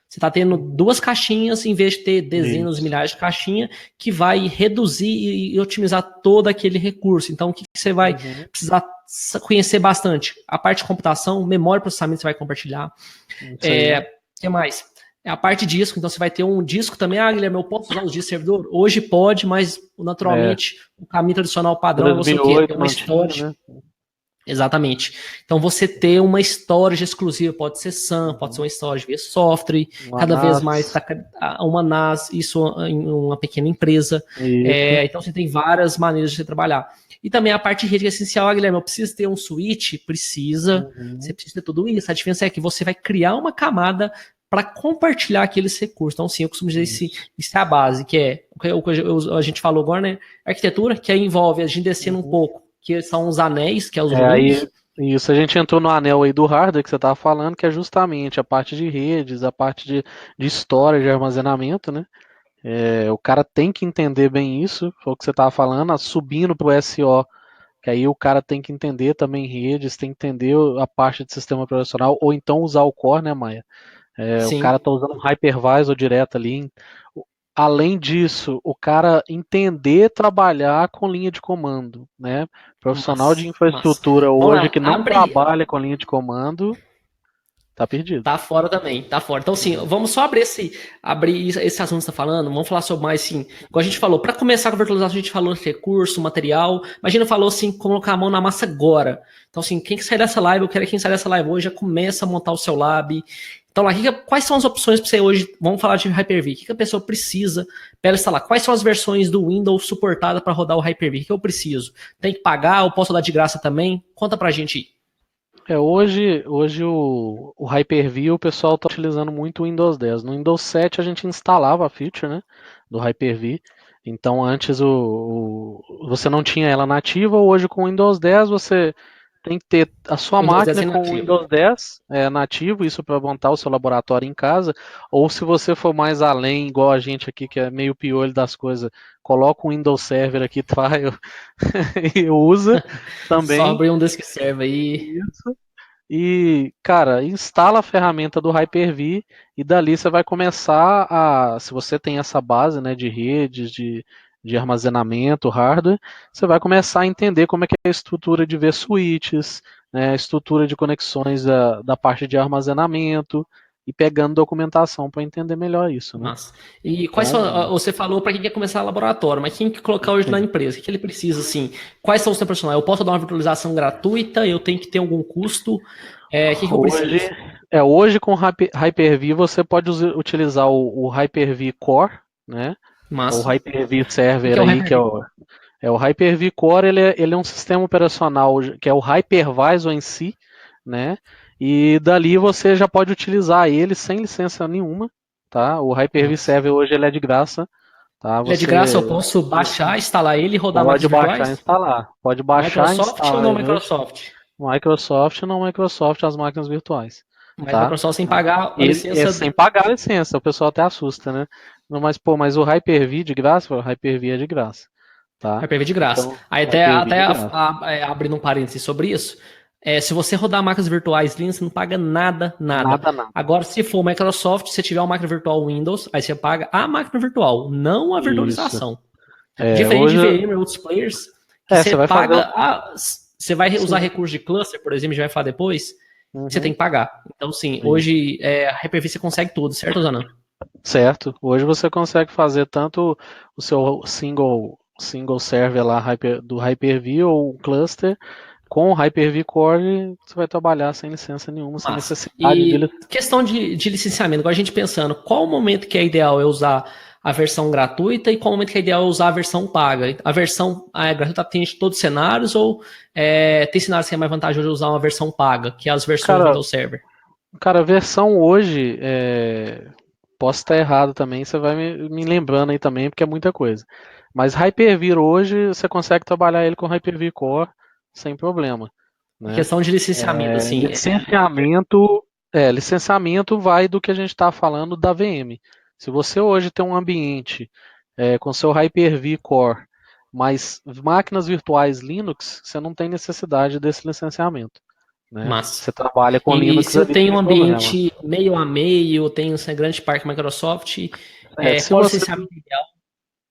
Você está tendo duas caixinhas em vez de ter dezenas, Isso. milhares de caixinhas, que vai reduzir e otimizar todo aquele recurso. Então, o que você vai precisar conhecer bastante? A parte de computação, memória e processamento você vai compartilhar. O que mais? A parte de disco, então você vai ter um disco também. Ah, Guilherme, eu posso usar os discos de servidor? Hoje pode, mas naturalmente o caminho tradicional padrão é você o quê? Ter 2008 uma não tinha, storage. né? Exatamente. Então você ter uma storage exclusiva, pode ser SAM, pode ser uma storage via software, cada vez mais uma NAS, isso em uma pequena empresa. Então você tem várias maneiras de você trabalhar. E também a parte de rede que é essencial, Guilherme, eu preciso ter um switch? Precisa. Você precisa ter tudo isso. A diferença é que você vai criar uma camada para compartilhar aqueles recursos. Então, sim, eu costumo dizer isso é a base, que é o que a gente falou agora, né? Arquitetura, que aí envolve a gente descendo um pouco, que são os anéis, que é os aí, isso, a gente entrou no anel aí do hardware que você estava falando, que é justamente a parte de redes, a parte de storage, de armazenamento, né? O cara tem que entender bem isso, foi o que você estava falando, subindo para o SO, que aí o cara tem que entender também redes, tem que entender a parte de sistema operacional, ou então usar o core, né, Maia? O cara tá usando um hypervisor direto ali. Além disso, o cara entender trabalhar com linha de comando, né? Profissional de infraestrutura hoje que não trabalha com linha de comando, tá perdido. Tá fora também, tá fora. Então, assim, vamos só abrir esse assunto que você tá falando, vamos falar sobre mais, assim, igual a gente falou, para começar com a virtualização, a gente falou de recurso, material, imagina falou, assim, colocar a mão na massa agora. Então, assim, quem que sai dessa live, eu quero que quem sai dessa live hoje já começa a montar o seu lab. Então, lá, quais são as opções para você hoje, vamos falar de Hyper-V, o que a pessoa precisa para ela instalar? Quais são as versões do Windows suportadas para rodar o Hyper-V? O que eu preciso? Tem que pagar ou posso dar de graça também? Conta pra gente aí. Hoje o Hyper-V o pessoal está utilizando muito o Windows 10. No Windows 7 a gente instalava a feature, né, do Hyper-V. Então antes você não tinha ela nativa, hoje com o Windows 10 você tem que ter a sua máquina com o Windows 10 nativo, isso para montar o seu laboratório em casa. Ou se você for mais além, igual a gente aqui, que é meio piolho das coisas, coloca um Windows Server aqui, trial, e usa também. Só abrir um disk server aí. Isso. e, cara, instala a ferramenta do Hyper-V e dali você vai começar se você tem essa base, né, de redes, de armazenamento, hardware, você vai começar a entender como é que é a estrutura de vSwitches, né, a estrutura de conexões da parte de armazenamento e pegando documentação para entender melhor isso, né? Massa. E quais Então, são, você falou para quem quer começar laboratório, mas quem quer colocar hoje na sim. empresa? O que ele precisa, assim? Quais são os tempos profissionais? Eu posso dar uma virtualização gratuita? Eu tenho que ter algum custo? O que eu Hoje, preciso? hoje com Hyper-V você pode utilizar o Hyper-V Core, né? O Massa. Hyper-V O que Server é o aí, que Hyper-V Core? é o Hyper-V Core, ele é um sistema operacional que é o hypervisor em si, né? E dali você já pode utilizar ele sem licença nenhuma, tá? O Hyper-V Massa. Server hoje ele é de graça, tá? Ele é de graça, eu Você posso baixar, instalar ele e rodar pode máquinas baixar e virtuais? instalar. Pode baixar e Microsoft ou instalar não ele hoje. Microsoft? Microsoft, não Microsoft, as máquinas virtuais, Mas tá? Microsoft sem pagar a Ele é licença. sem pagar a licença, o pessoal até assusta, né? Não, mas, pô, mas o Hyper-V de graça, o Hyper-V é de graça, tá? Hyper-V de graça. Então, Aí o até, Hyper-V até de graça. abrindo um parênteses sobre isso, se você rodar máquinas virtuais Linux, você não paga nada, nada. Nada, nada. Agora, se for Microsoft, se tiver uma máquina virtual Windows, aí você paga a máquina virtual, não a Isso. virtualização. Diferente de Hoje, VMware e outros players, que você você vai fazer paga. Você vai usar sim. recurso de cluster, por exemplo, a gente vai falar depois, você tem Uhum. que pagar. Então, sim, Isso. hoje a Hyper-V você consegue tudo, certo, Zanan? Certo. Hoje você consegue fazer tanto o seu single server lá do Hyper-V ou um cluster com o Hyper-V Core, você vai trabalhar sem licença nenhuma, sem Massa. necessidade de E questão de licenciamento, agora a gente pensando, qual o momento que é ideal eu usar a versão gratuita e qual o momento que é ideal eu usar a versão paga? A versão gratuita atende todos os cenários ou tem cenários que é mais vantajoso usar uma versão paga, que é as versões cara, Windows Server? a versão hoje, posso estar errado também, você vai me lembrando aí também, porque é muita coisa. Mas Hyper-V hoje, você consegue trabalhar ele com Hyper-V Core sem problema, né? Questão de licenciamento, assim. Licenciamento vai do que a gente está falando da VM. Se você hoje tem um ambiente com seu Hyper-V Core, mas máquinas virtuais Linux, você não tem necessidade desse licenciamento, né? Massa. Você trabalha com E Linux se eu ali tenho sem um problema. ambiente meio a meio, tenho um grande parque Microsoft, Se qual o você, licenciamento ideal?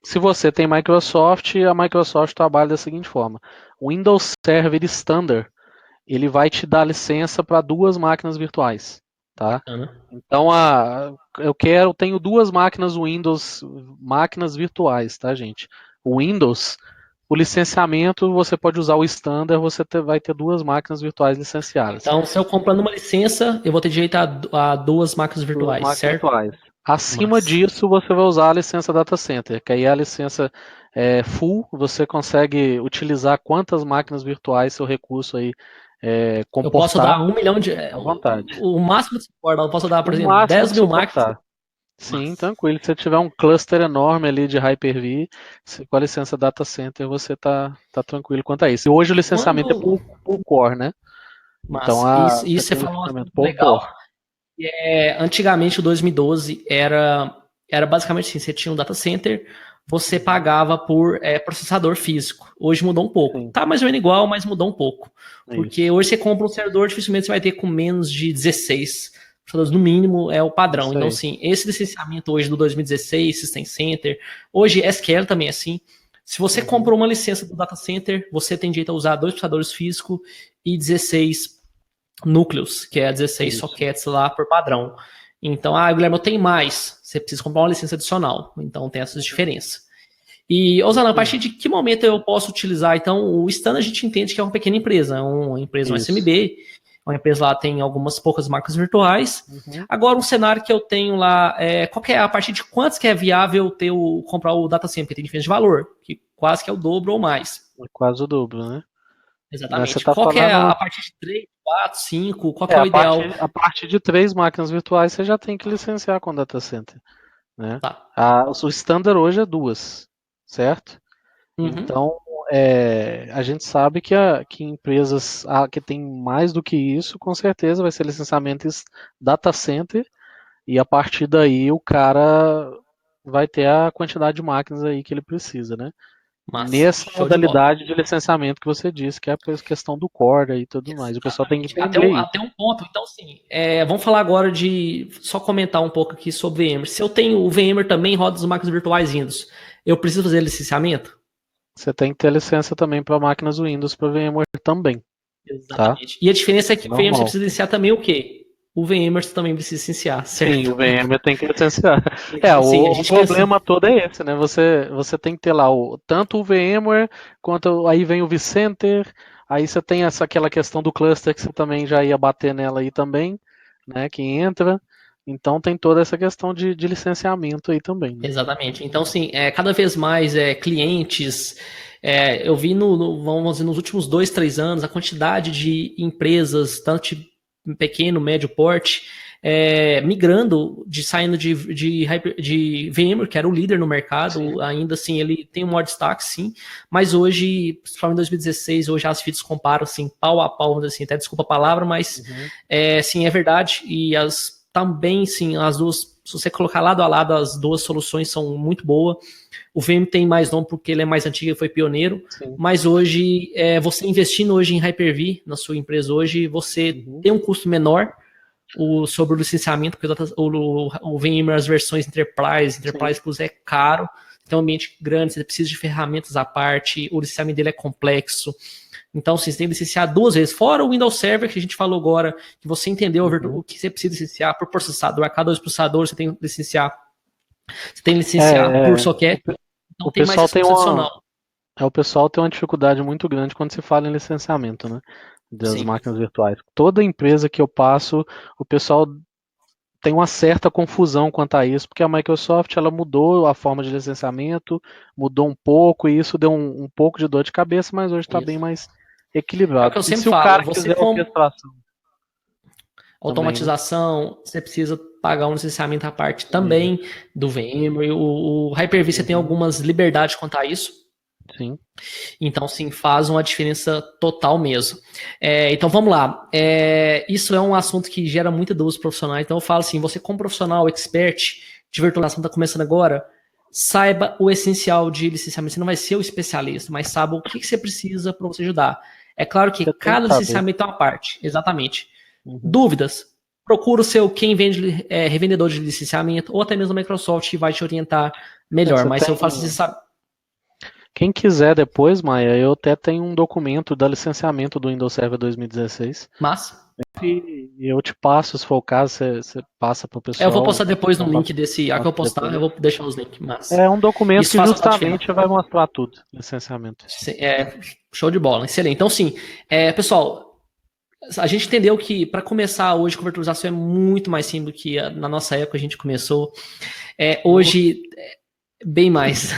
se você tem Microsoft, a Microsoft trabalha da seguinte forma: o Windows Server Standard, ele vai te dar licença para duas máquinas virtuais, tá? Bacana. Então, eu tenho duas máquinas Windows, máquinas virtuais, tá, gente? O Windows, o licenciamento, você pode usar o Standard, vai ter duas máquinas virtuais licenciadas. Então, se eu comprando uma licença, eu vou ter direito a duas máquinas Duas virtuais, máquinas certo? virtuais. Acima Massa. disso, você vai usar a licença Data Center, que aí a licença full, você consegue utilizar quantas máquinas virtuais seu recurso aí Eu posso comportar dar 1 milhão de. à vontade. O máximo de suporte, eu posso dar, por O exemplo, máximo 10 que mil máquinas. suportar. Sim, Massa. tranquilo. Se você tiver um cluster enorme ali de Hyper-V, com a licença Data Center, você tá tranquilo quanto a isso. E hoje o licenciamento é Quando. por core, né? Então Massa. Isso, você isso você tem falou um licenciamento assunto por legal. core. Antigamente, o 2012 era basicamente assim: você tinha um data center, você pagava por processador físico. Hoje mudou um pouco. Sim, Tá mais ou menos igual, mas mudou um pouco. Porque isso. hoje você compra um servidor, dificilmente você vai ter com menos de 16 processadores, no mínimo, é o padrão. Isso Então, aí. assim, esse licenciamento hoje do 2016, System Center, hoje SQL também é assim. Se você Uhum. comprou uma licença do data center, você tem direito a usar dois processadores físicos e 16 núcleos, que é 16 Isso. sockets lá por padrão. Então, Guilherme, eu tenho mais. Você precisa comprar uma licença adicional. Então, tem essas diferenças. E, Osana, a partir de que momento eu posso utilizar? Então, o Standard a gente entende que é uma pequena empresa, é uma empresa, um Isso. SMB, uma empresa lá tem algumas poucas marcas virtuais. Uhum. Agora, um cenário que eu tenho lá, qual que é, a partir de quantos que é viável comprar o data center? Porque tem diferença de valor, que quase que é o dobro ou mais. É quase o dobro, né? Você Exatamente. está Qual que é falando. a partir de 3, 4, 5? Qual que é o ideal? A partir de três máquinas virtuais você já tem que licenciar com data center, né? Tá. O standard hoje é duas, certo? Uhum. Então, a gente sabe que empresas que tem mais do que isso, com certeza vai ser licenciamento data center, e a partir daí o cara vai ter a quantidade de máquinas aí que ele precisa, né? Massa, nessa show de bola. modalidade de licenciamento que você disse, que é a questão do Corda e tudo mais. O pessoal tem que Exatamente. entender isso. Até um ponto. Então, sim, vamos falar agora de. Só comentar um pouco aqui sobre VMware. Se eu tenho o VMware também roda as máquinas virtuais Windows, eu preciso fazer licenciamento? Você tem que ter licença também para máquinas Windows para VMware também, tá? Exatamente. E a diferença é que o VMware você Normal. precisa licenciar também o quê? O VMware você também precisa licenciar, Sim, certo? o VMware tem que licenciar. Então, sim, a O gente pensa. problema todo é esse, né? Você tem que ter lá tanto o VMware, quanto aí vem o vCenter, aí você tem aquela questão do cluster que você também já ia bater nela aí também, né? Que entra. Então tem toda essa questão de licenciamento aí também, né? Exatamente. Então, sim, cada vez mais clientes. Eu vi vamos dizer, nos últimos 2, 3 anos a quantidade de empresas, tanto de pequeno, médio porte, migrando, saindo de VMware, que era o líder no mercado. Sim. Ainda assim, ele tem um maior destaque, sim. Mas hoje, principalmente em 2016, hoje as FITs comparam assim, pau a pau, vamos dizer assim, até desculpa a palavra, mas Uhum. sim, é verdade. E também, sim, as duas, se você colocar lado a lado, as duas soluções são muito boas. O VM tem mais nome porque ele é mais antigo e foi pioneiro, Sim. mas hoje, você investindo hoje em Hyper-V, na sua empresa hoje, você Uhum. tem um custo menor sobre o licenciamento, porque o VMware, as versões Sim. Enterprise Plus é caro, tem um ambiente grande, você precisa de ferramentas à parte, o licenciamento dele é complexo. Então, você tem que licenciar 2 vezes. Fora o Windows Server, que a gente falou agora, que você entendeu Uhum. o que você precisa licenciar por processador. A cada 2 processadores você tem que licenciar. Você tem que licenciar por socket. Então, O tem mais pessoal esse tem custo adicional. o pessoal tem uma dificuldade muito grande quando se fala em licenciamento, né? Das Sim. máquinas virtuais. Toda empresa que eu passo, o pessoal tem uma certa confusão quanto a isso, porque a Microsoft ela mudou a forma de licenciamento, mudou um pouco, e isso deu um pouco de dor de cabeça, mas hoje está bem Isso. mais É o que equilibrado. eu E sempre se o falo. cara Você, quiser como orquestração também, né? automatização, você precisa pagar um licenciamento à parte É. também do VMware. O Hyper-V você tem Uhum. algumas liberdades quanto a isso. Sim. Então, sim, faz uma diferença total mesmo. Então, vamos lá. Isso é um assunto que gera muita dúvida dos profissionais. Então, eu falo assim: você, como profissional expert de virtualização, está começando agora, saiba o essencial de licenciamento. Você não vai ser o especialista, mas saiba o que você precisa para você ajudar. É claro que Você tem que cada saber. licenciamento é uma parte, exatamente. Uhum. Dúvidas? Procura o seu quem vende revendedor de licenciamento, ou até mesmo a Microsoft que vai te orientar melhor. Você Mas se eu tem. faço, você sabe. Quem quiser depois, Maia, eu até tenho um documento da licenciamento do Windows Server 2016. Mas E eu te passo, se for o caso, você passa para o eu vou pessoal. postar depois no Então, link desse. A que eu passa postar, eu depois. vou deixar os links. Mas É um documento isso que faz total diferença. justamente vai mostrar tudo, licenciamento. Show de bola, excelente. Então, sim, pessoal, a gente entendeu que para começar hoje com virtualização é muito mais simples do que na nossa época a gente começou. Hoje, bem mais.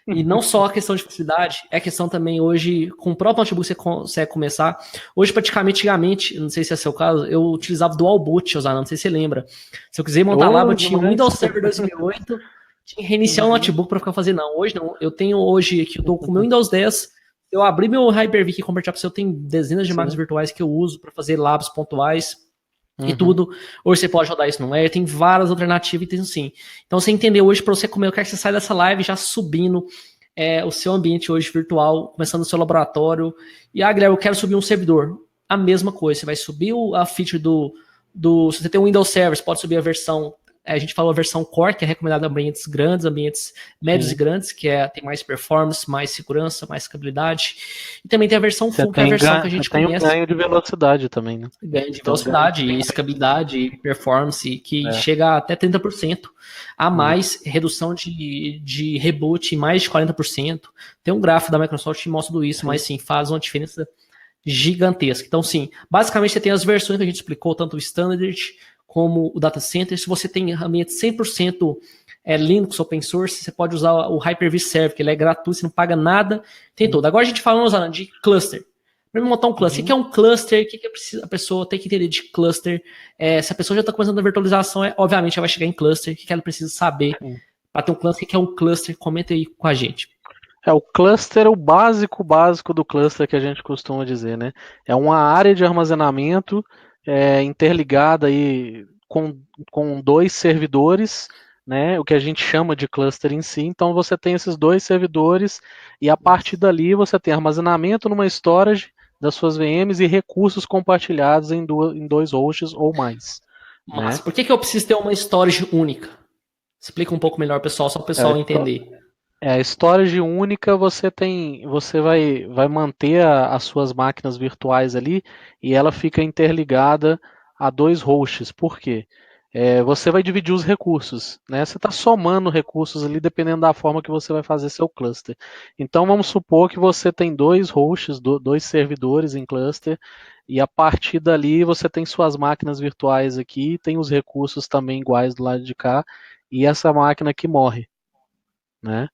E não só a questão de facilidade, é a questão também hoje, com o próprio notebook você consegue começar. Hoje, praticamente, antigamente, não sei se é seu caso, eu utilizava Dual Boot, usar, não sei se você lembra. Se eu quiser montar lá, Ô, eu tinha um demais. Windows Server 2008, tinha que reiniciar o Uhum. notebook para ficar fazendo. Não, hoje não. Eu tenho hoje, que eu tô com o meu Windows 10, eu abri meu Hyper-V que compartilhar para você, eu tenho dezenas de máquinas Sim. virtuais que eu uso para fazer labs pontuais e Uhum. tudo. Hoje você pode rodar isso no Air, tem várias alternativas e tem sim. Então você entender hoje para você comer, eu quero que você saia dessa live já subindo o seu ambiente hoje virtual, começando o seu laboratório. E, Guilherme, eu quero subir um servidor. A mesma coisa, você vai subir a feature se você tem um Windows Server, você pode subir a versão. A gente falou a versão Core, que é recomendada em ambientes grandes, ambientes médios e Sim. grandes, que tem mais performance, mais segurança, mais escalabilidade. E também tem a versão Você Full, que é a versão que a você gente tem um conhece, ganho de velocidade também, né? ganho de Você tem um ganho velocidade, escalabilidade, performance, que é. chega a até 30% a Isso. mais, redução de reboot em mais de 40%. Tem um gráfico da Microsoft que mostra tudo isso, Sim. mas sim, faz uma diferença gigantesca. Então, sim, basicamente você tem as versões que a gente explicou, tanto o Standard como o Data Center. Se você tem ambiente 100% Linux open source, você pode usar o Hyper-V Server, que ele é gratuito, você não paga nada, tem Sim. tudo. Agora a gente fala de cluster. Para montar um cluster, o Uhum. que é um cluster? O que a pessoa tem que entender de cluster? Se a pessoa já está começando a virtualização, obviamente ela vai chegar em cluster. O que ela precisa saber para ter um cluster? O que é um cluster? Comenta aí com a gente. O cluster é o básico do cluster que a gente costuma dizer, né? É uma área de armazenamento interligada aí com dois servidores, né, o que a gente chama de cluster em si. Então você tem esses dois servidores e a partir dali você tem armazenamento numa storage das suas VMs e recursos compartilhados em dois hosts ou mais, né? Mas por que eu preciso ter uma storage única? Explica um pouco melhor, pessoal, só para o É, pessoal entender. a storage única você vai manter as suas máquinas virtuais ali e ela fica interligada a dois hosts. Por quê? Você vai dividir os recursos, né? Você está somando recursos ali dependendo da forma que você vai fazer seu cluster. Então vamos supor que você tem dois hosts, dois servidores em cluster, e a partir dali você tem suas máquinas virtuais aqui, tem os recursos também iguais do lado de cá, e essa máquina que morre, né?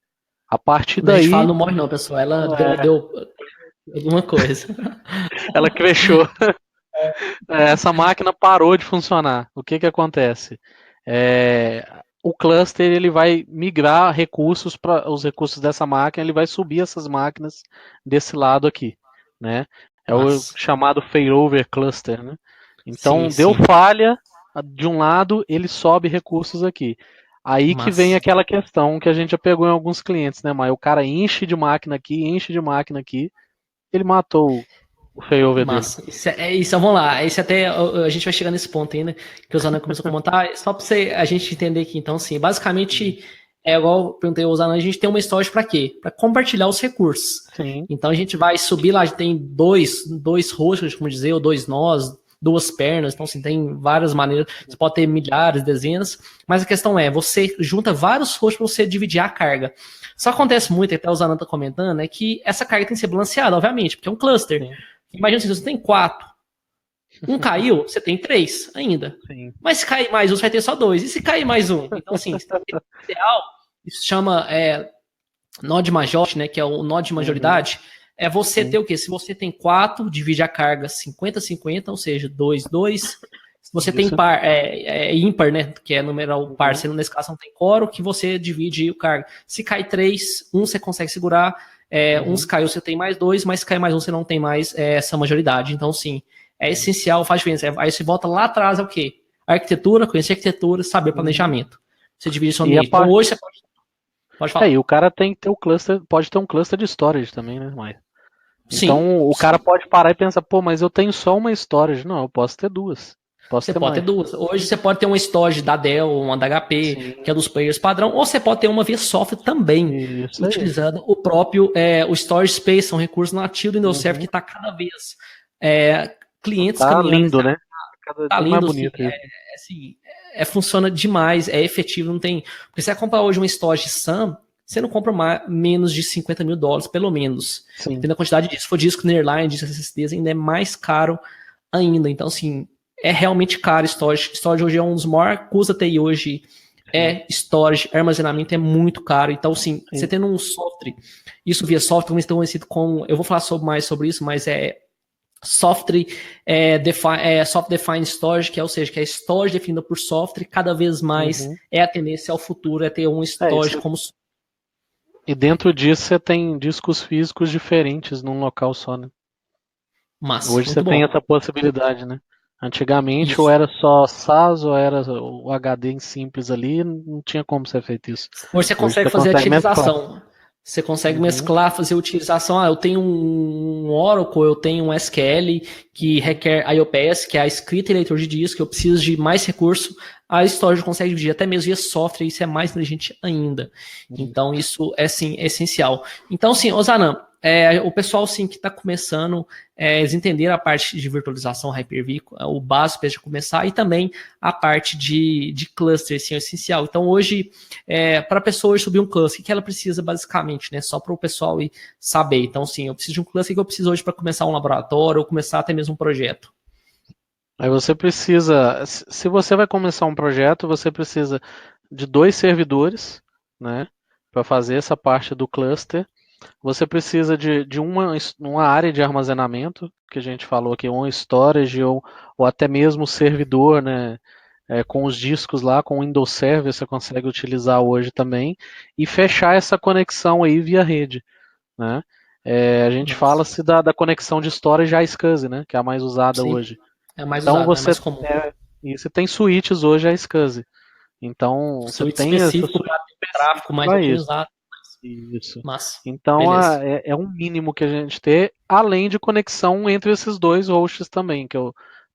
A partir Quando a gente fala daí, não morre não, pessoal, ela é, deu alguma coisa. ela crashou. Essa máquina parou de funcionar. O que que acontece? O cluster ele vai migrar recursos para os recursos dessa máquina, ele vai subir essas máquinas desse lado aqui, né? É o Mas, chamado failover cluster, né? sim, Então deu sim. falha de um lado, ele sobe recursos aqui. Aí que vem Mas, aquela questão que a gente já pegou em alguns clientes, né, Maio? O cara enche de máquina aqui, ele matou o failover dele. mas isso, vamos lá. Esse até a gente vai chegar nesse ponto ainda, que o Zanan começou a comentar. Só para a gente entender aqui, então, sim, basicamente é igual eu perguntei ao Zanan, a gente tem uma storage para quê? Para compartilhar os recursos. Sim. Então a gente vai subir lá, a gente tem dois hosts, como dizer, ou dois nós, duas pernas, então assim, tem várias maneiras, você pode ter milhares, dezenas, mas a questão é, você junta vários hosts para você dividir a carga. Só acontece muito, até o Zanan tá comentando, é que essa carga tem que ser balanceada, obviamente, porque é um cluster. Sim. Imagina se você tem quatro, um caiu, você tem três ainda. Sim. Mas se cair mais um, você vai ter só dois. E se cair mais um? Então, assim, ideal, isso chama node majority, né, que é o node de Uhum. majoridade, é você Sim. ter o quê? Se você tem 4, divide a carga 50-50, ou seja, 2, 2. Se você tem Isso. par, ímpar, né, que é numeral par, Uhum. sendo nesse caso não tem coro, que você divide o carga. Se cai 3, um você consegue segurar, uns Uhum. caiu você tem mais 2, mas se cai mais um você não tem mais essa majoridade. Então, sim, é essencial, faz diferença. Aí você volta lá atrás, é o quê? Arquitetura, conhecer arquitetura, saber Uhum. planejamento. Você divide seu E a ambiente. Então, parte. hoje você pode falar. E o cara tem que ter o cluster, pode ter um cluster de storage também, né, Maia? Sim, Então o cara sim. pode parar e pensar, pô, mas eu tenho só uma storage. Não, eu posso ter duas. Posso Você ter pode ter mais. duas. Hoje você pode ter uma storage da Dell, uma da HP, que Sim. é dos players padrão, ou você pode ter uma via software também, Isso aí. utilizando o próprio o storage space, são recursos nativos do Windows Server que Uhum. está cada vez clientes Tá caminhando. lindo, né? Cada Tá dia mais lindo, assim, bonito isso. assim, funciona demais, é efetivo, não tem. Porque você vai comprar hoje uma storage SAM, você não compra menos de US$ 50.000, pelo menos. Sim. Dependendo da quantidade disso. Se for disco Nearline, disco SSDs, ainda é mais caro ainda. Então, assim, é realmente caro storage. Storage hoje é um dos maiores custos da TI hoje. Sim. Storage, armazenamento é muito caro. Então, assim, você E, tendo um software, isso via software, como estão conhecido como. Eu vou falar mais sobre isso, mas software software defined storage, que é, ou seja, que é storage definida por software, cada vez mais uhum. é a tendência ao futuro, é ter um storage Isso. como E dentro disso você tem discos físicos diferentes num local só, né? massa, Hoje você muito tem bom. essa possibilidade, né? Antigamente ou Isso. era só SAS ou era o HD em simples ali, não tinha como ser feito isso. Hoje você Hoje consegue você fazer a consegue mesclar. utilização. Você consegue Uhum. mesclar, fazer utilização. Eu tenho um Oracle, eu tenho um SQL que requer IOPS, que é a escrita e leitura de disco, eu preciso de mais recurso. A storage consegue dividir até mesmo via software, isso é mais inteligente ainda. Uhum. Então, isso é sim essencial. Então, sim, Osanam, o pessoal sim que está começando, eles entenderam a parte de virtualização Hyper-V, o básico para começar, e também a parte de cluster, sim, é essencial. Então, hoje, para a pessoa subir um cluster, o que ela precisa basicamente, né? Só para o pessoal ir saber. Então, sim, eu preciso de um cluster que eu preciso hoje para começar um laboratório ou começar até mesmo um projeto. Aí você precisa, se você vai começar um projeto, você precisa de dois servidores, né, para fazer essa parte do cluster. Você precisa de uma área de armazenamento, que a gente falou aqui, um storage ou até mesmo servidor, né, com os discos lá, com o Windows Server você consegue utilizar hoje também, e fechar essa conexão aí via rede, né. A gente Nossa. fala-se da conexão de storage à SCSI, né, que é a mais usada Sim, hoje. é mais Então usado, né? você Mais comum. e você tem switches hoje à SCSI. Então, você Suíte tem essa específico suíte para tráfego mais para isso. otimizado. Isso. Massa. Então, Beleza. é um mínimo que a gente ter, além de conexão entre esses dois hosts também, que é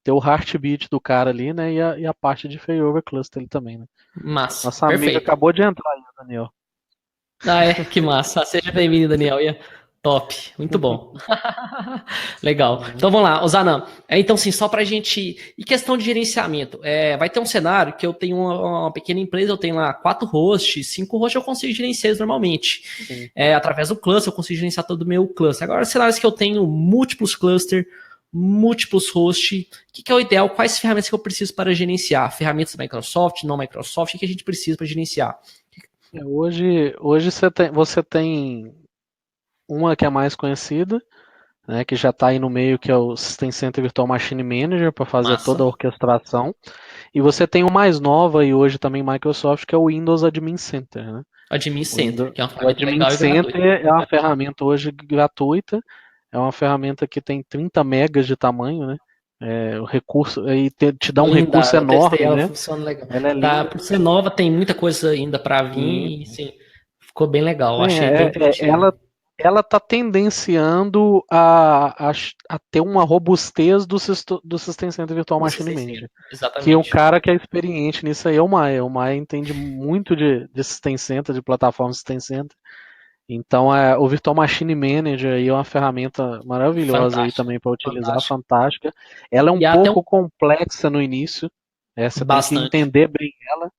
ter o heartbeat do cara ali, né, e a parte de failover cluster ali também, né. Massa. Nossa amiga Perfeito. acabou de entrar aí, Daniel. Ah, é, que massa. Seja bem-vindo, Daniel. Top, muito bom. Legal. Uhum. Então vamos lá, Osanam. Então, sim, só pra gente. E questão de gerenciamento. Vai ter um cenário que eu tenho uma pequena empresa, eu tenho lá 4 hosts, 5 hosts eu consigo gerenciar eles normalmente. Sim. Através do cluster, eu consigo gerenciar todo o meu cluster. Agora, cenários que eu tenho múltiplos clusters, múltiplos hosts, o que é o ideal? Quais ferramentas que eu preciso para gerenciar? Ferramentas da Microsoft, não Microsoft, o que a gente precisa para gerenciar? Hoje você tem uma que é mais conhecida, né, que já está aí no meio, que é o System Center Virtual Machine Manager, para fazer toda Massa. a orquestração. E você tem o mais nova e hoje também Microsoft, que é o Windows Admin Center, né? Admin Center, que é uma O ferramenta Admin legal e Center gratuita. é uma ferramenta hoje gratuita, é uma ferramenta que tem 30 megas de tamanho, né? O recurso, aí te dá um recurso Linda, eu testei enorme, ela, né? funciona legal. Ela é Tá, linda. por ser nova, tem muita coisa ainda para Sim, vir e sim, ficou bem legal. sim, Achei bem produtiva. ela está tendenciando a ter uma robustez do System Center Virtual Do Machine CC100, Manager. Que o exatamente. cara que é experiente nisso aí é o Maia. O Maia entende muito de System Center, de plataforma System Center. Então, o Virtual Machine Manager aí é uma ferramenta maravilhosa aí Fantástico, também para utilizar, fantástico. fantástica. Ela é um E há até pouco complexa no início, você tem que bastante. entender bem ela,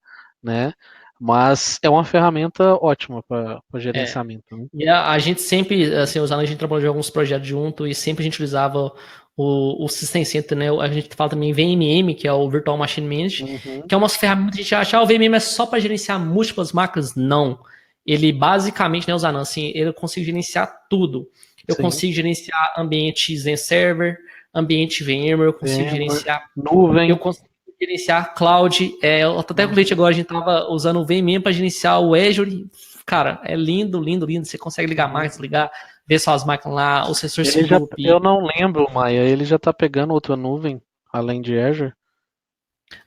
né? Mas é uma ferramenta ótima para É. gerenciamento, né? E a gente sempre, assim, usando, a gente trabalhou em alguns projetos junto e sempre a gente usava o System Center, né? A gente fala também VMM, que é o Virtual Machine Manager, Uhum, que é uma ferramenta que a gente acha, o VMM é só para gerenciar múltiplas máquinas. Não. Ele basicamente, né, usando assim, ele consegue gerenciar tudo. Eu sim. consigo gerenciar ambiente Zen Server, ambiente VMware, eu consigo VMware, gerenciar, eu nuvem. consigo gerenciar cloud. Até com o cliente Uhum. agora, a gente tava usando o VMM para gerenciar o Azure. Cara, é lindo, lindo, lindo. Você consegue ligar Uhum. máquinas, ligar, ver suas máquinas lá, o sensor Eu Loop. não lembro, Maia, ele já está pegando outra nuvem, além de Azure?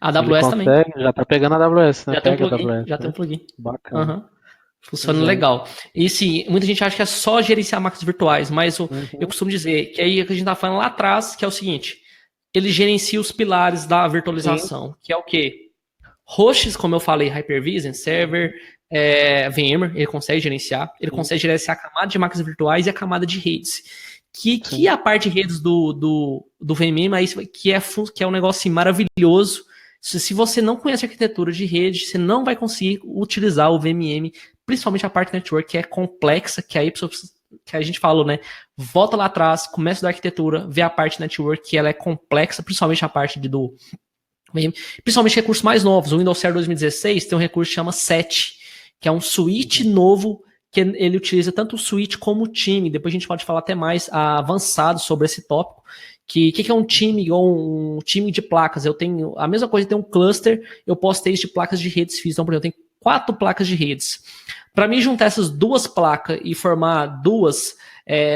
A Ele AWS também. consegue, já está pegando a AWS, né? Já tem um Pega a plugin, AWS, já tem né? um plugin. Bacana. Uhum. Funciona Pois é. legal. E sim, muita gente acha que é só gerenciar máquinas virtuais, mas eu Uhum. costumo dizer que aí é que a gente tá falando lá atrás, que é o seguinte: ele gerencia os pilares da Sim. virtualização, que é o quê? Hosts, como eu falei, Hyper-V, Uhum. Server, VMware, ele consegue gerenciar. Ele Sim. consegue gerenciar a camada de máquinas virtuais e a camada de redes. Que Sim. é a parte de redes do VMware, mas que é um negócio assim, maravilhoso. Se você não conhece a arquitetura de rede, você não vai conseguir utilizar o VMM, principalmente a parte network, que é complexa, que aí que a gente falou, né? Volta lá atrás, começa da arquitetura, vê a parte network, que ela é complexa, principalmente a parte do principalmente recursos mais novos. O Windows Server 2016 tem um recurso que chama SET, que é um switch Uhum. novo que ele utiliza tanto o switch como o time. Depois a gente pode falar até mais avançado sobre esse tópico. Que é um time ou um time de placas? Eu tenho a mesma coisa, tem um cluster, eu posso ter isso de placas de redes físicas. Então, por exemplo, eu tenho 4 placas de redes. Para mim juntar essas duas placas e formar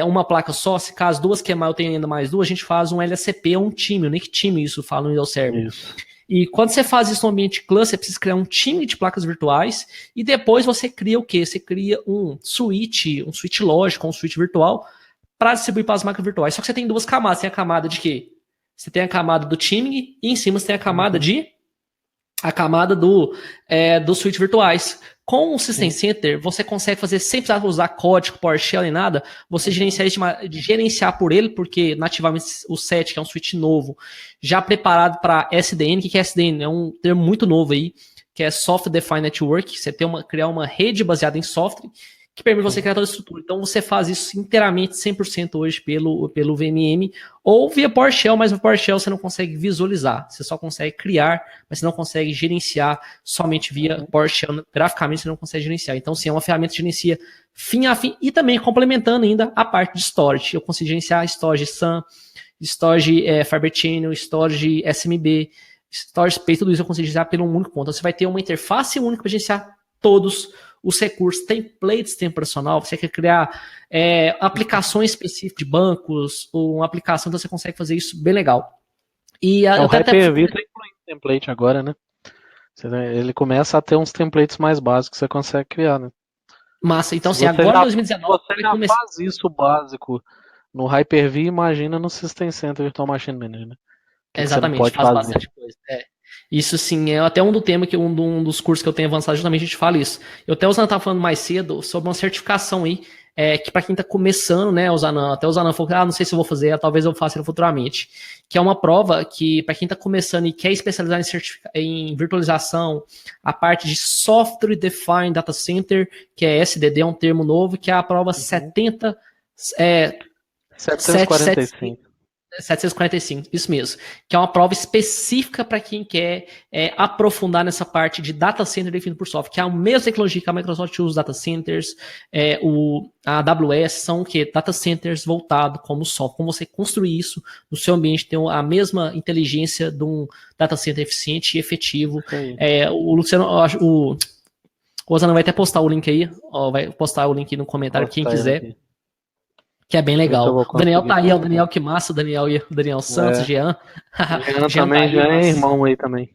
uma placa só, se caso duas queimar, eu tenho ainda mais duas, a gente faz um LSCP, um time, o Nick Time, isso fala no Windows Server. Isso. E quando você faz isso no ambiente cluster, você precisa criar um time de placas virtuais e depois você cria o quê? Você cria um switch lógico, um switch virtual para distribuir para as máquinas virtuais. Só que você tem duas camadas. Tem a camada de quê? Você tem a camada do time e em cima você tem Uhum. a camada do switch virtuais. Com o System Sim. Center, você consegue fazer sem precisar usar código, PowerShell nem nada, você Uhum. gerenciar por ele, porque nativamente o set, que é um switch novo, já preparado para SDN. O que é SDN? É um termo muito novo aí, que é Software Defined Network. Você criar uma rede baseada em software que permite você Sim. criar toda a estrutura. Então você faz isso inteiramente, 100% hoje pelo VMM, ou via PowerShell, mas no PowerShell você não consegue visualizar, você só consegue criar, mas você não consegue gerenciar somente via Uhum. PowerShell, graficamente você não consegue gerenciar. Então sim, é uma ferramenta que gerencia fim a fim, e também complementando ainda a parte de storage. Eu consigo gerenciar storage SAN, storage Fiber Channel, storage SMB, storage Space, tudo isso eu consigo gerenciar pelo um único ponto. Então você vai ter uma interface única para gerenciar todos os recursos, templates temporacional, você quer criar aplicações específicas de bancos, ou uma aplicação, então você consegue fazer isso bem legal. E O eu até Hyper-V tá incluindo template agora, né? Ele começa a ter uns templates mais básicos que você consegue criar, né? Massa. Então, Se assim, você agora em já, 2019 você vai já começar. faz isso básico no Hyper-V, imagina no System Center Virtual Machine Manager, né? O que você não Exatamente, pode faz fazer. bastante coisa. Isso sim, é até um do tema que um dos cursos que eu tenho avançado, justamente a gente fala isso. Eu até o Zanan estava falando mais cedo sobre uma certificação aí, que para quem está começando, né, o Zanan, até o Zanan falou que não sei se eu vou fazer, talvez eu faça futuramente, que é uma prova que para quem está começando e quer especializar em virtualização, a parte de Software Defined Data Center, que é SDD, é um termo novo, que é a prova 70 775. 745. 745, isso mesmo. Que é uma prova específica para quem quer aprofundar nessa parte de data center definido por software, que é a mesma tecnologia que a Microsoft usa, data centers, a AWS são o quê? Data centers voltado como software. Como você construir isso no seu ambiente, ter a mesma inteligência de um data center eficiente e efetivo. O Luciano, o Osana vai até postar o link aí, vai postar o link no comentário, quem quiser. Que é bem legal. O Daniel tá aí, o Daniel que massa, o Daniel Santos, Jean. Jean Jean tá também, aí, Jean é massa. irmão aí também.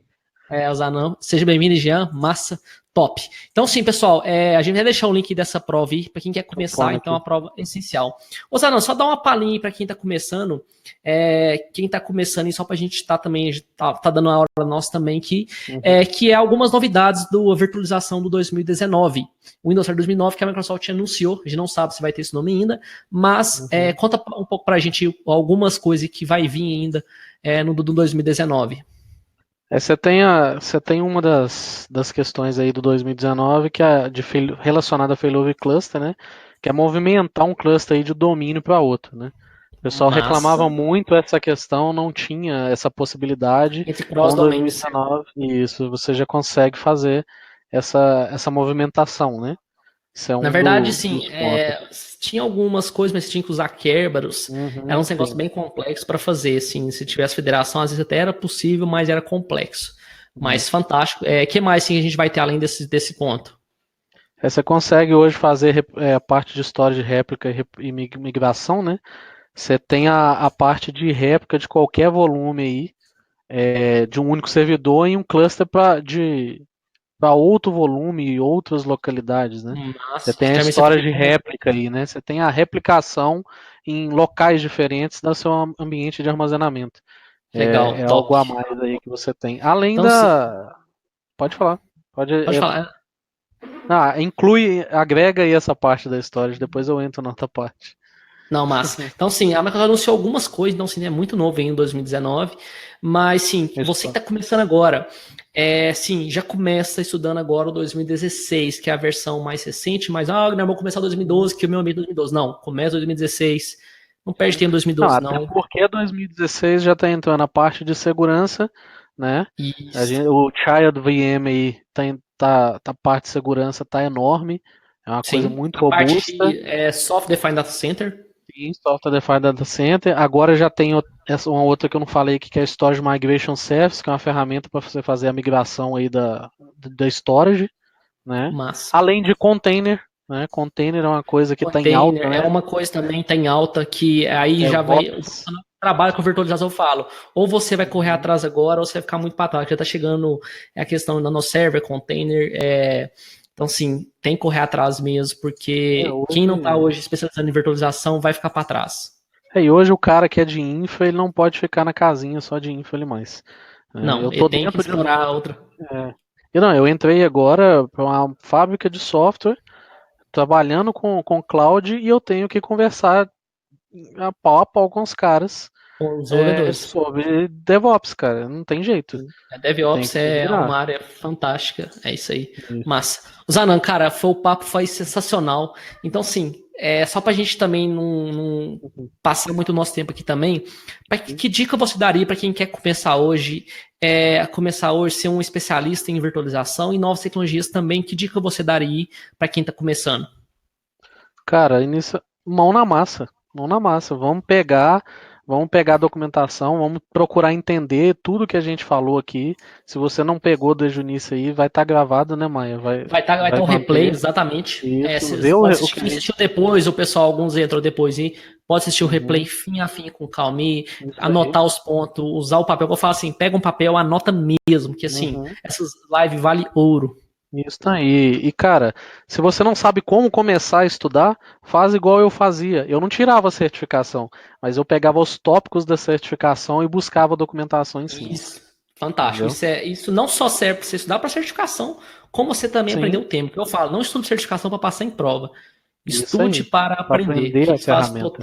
O Zanão. Seja bem-vindo, Jean. Massa. Top. Então, sim, pessoal, a gente vai deixar o link dessa prova aí para quem quer começar. Então, é uma prova essencial. Ô, Zanão, só dá uma palhinha aí para quem tá começando. Quem tá começando, e só pra gente estar também, tá dando a hora nossa também aqui, que é algumas novidades do virtualização do 2019. O Windows Server 2009 que a Microsoft anunciou, a gente não sabe se vai ter esse nome ainda, mas conta um pouco pra gente algumas coisas que vai vir ainda no do 2019. Você tem uma das questões aí do 2019 que é relacionada a failover cluster, né? Que é movimentar um cluster aí de domínio para outro, né? O pessoal reclamava muito essa questão, não tinha essa possibilidade. Entre Com cross-domains. 2019, isso, você já consegue fazer essa movimentação, né? Isso é Na um verdade, dos sim, pontos. tinha algumas coisas, mas você tinha que usar Kerberos. Era um negócio bem complexo para fazer. Assim, se tivesse federação, às vezes até era possível, mas era complexo. Mas fantástico. Que mais sim, a gente vai ter além desse ponto? Você consegue hoje fazer a parte de história de réplica e migração, né? Você tem a parte de réplica de qualquer volume aí, de um único servidor em um cluster para outro volume e outras localidades, né? Você Nossa, tem a também você história pode... de réplica aí, né? Você tem a replicação em locais diferentes do seu ambiente de armazenamento. Legal, É top. algo a mais aí que você tem. Além Então, sim, Pode falar. pode falar. Agrega aí essa parte da história, depois eu entro na outra parte. Não, massa. Então, sim, a Microsoft anunciou algumas coisas, então, sim, é muito novo aí em 2019, mas, sim, você que está começando agora, sim, já começa estudando agora o 2016, que é a versão mais recente, mas, não, vou começar 2012, que o meu amigo é 2012. Não, começa 2016, não perde tempo em 2012, Até porque 2016 já está entrando a parte de segurança, né? Isso. O Child VM aí a parte de segurança está enorme, é uma coisa Sim, muito a parte robusta. de Software Defined Data Center. Sim, Software Defined Data Center. Agora já tem uma outra que eu não falei aqui, que é a Storage Migration Service, que é uma ferramenta para você fazer a migração aí da storage, né? Massa. Além de container, né? Container é uma coisa que está em alta, Container né? é uma coisa também, tá em alta, que aí já vai. O DevOps. profissional que trabalha com virtualização, eu falo. Ou você vai correr atrás agora, ou você vai ficar muito para trás. Já tá chegando a questão da no server, container. Então, sim, tem que correr atrás mesmo, porque quem não tá hoje especializando em virtualização vai ficar para trás. E hoje o cara que é de infra, ele não pode ficar na casinha só de infra ele mais. Não, Eu ele tô tem que dentro de. explorar outra. Eu entrei agora para uma fábrica de software, trabalhando com cloud, e eu tenho que conversar a pau com os caras Com os desenvolvedores. sobre DevOps, cara. Não tem jeito. A Eu tenho DevOps que me é virar. uma área fantástica. É isso aí. Isso. Massa. Zanan, cara, o papo foi sensacional. Então, sim, só pra gente também não passar muito nosso tempo aqui também, que dica você daria para quem quer começar hoje, ser um especialista em virtualização e novas tecnologias também? Que dica você daria para quem tá começando? Cara, mão na massa. Mão na massa. Vamos pegar, Vamos pegar a documentação, vamos procurar entender tudo que a gente falou aqui. Se você não pegou desde o início aí, vai estar gravado, né, Maia? Vai Vai tá um replay, manter exatamente. isso, Você ver pode o assistir, que a quem gente. assistiu depois, o pessoal, alguns entrou depois e pode assistir o replay Uhum, fim a fim com calma e isso aí. anotar os pontos, usar o papel. Eu falo assim, pega um papel, anota mesmo, que assim, Uhum. essas lives vale ouro. Isso aí. E, cara, se você não sabe como começar a estudar, faz igual eu fazia. Eu não tirava a certificação, mas eu pegava os tópicos da certificação e buscava a documentação em cima. Isso, fantástico. Entendeu? Isso não só serve para você estudar para certificação, como você também aprender Sim, o tema. Eu falo, não estude certificação para passar em prova. isso Estude aí. para Para aprender, aprender que a isso faz ferramenta.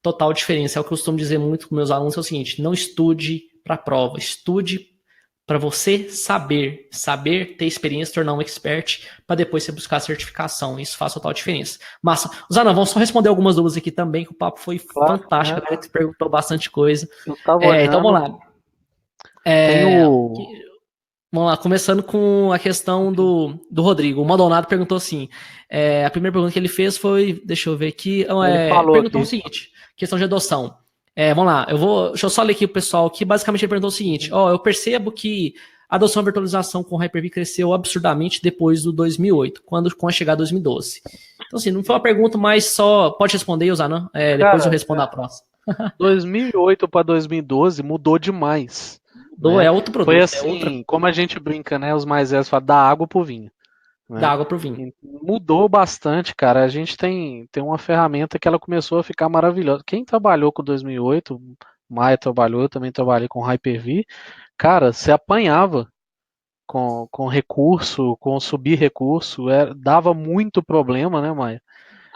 total diferença. É o que eu costumo dizer muito com meus alunos, é o seguinte, não estude para prova, estude para você saber ter experiência, tornar um expert, para depois você buscar a certificação. Isso faz total diferença. Massa. Zana, vamos só responder algumas dúvidas aqui também, que o papo foi Claro, fantástico, a é. galera que perguntou bastante coisa. Eu tava Então vamos olhando. lá. Tem É, o. Vamos lá, começando com a questão do Rodrigo. O Maldonado perguntou assim: a primeira pergunta que ele fez foi, deixa eu ver aqui, Ele falou perguntou o aqui. seguinte: questão de adoção. Vamos lá, deixa eu só ler aqui pro pessoal que basicamente ele perguntou o seguinte: Uhum. eu percebo que a adoção e virtualização com Hyper-V cresceu absurdamente depois do 2008, com a chegada de 2012. Então, assim, não foi uma pergunta, mas só pode responder, Usanan. Depois eu Cara, respondo a próxima. 2008 para 2012 mudou demais, Mudou, né? é outro Foi produto, é outra assim, como a gente brinca, né? Os mais velhos falam, da água pro vinho, da né? água pro vinho. E mudou bastante, cara. A gente tem uma ferramenta que ela começou a ficar maravilhosa. Quem trabalhou com 2008, Maia trabalhou, eu também trabalhei com Hyper-V, cara, você apanhava com recurso, com subir recurso, dava muito problema, né, Maia?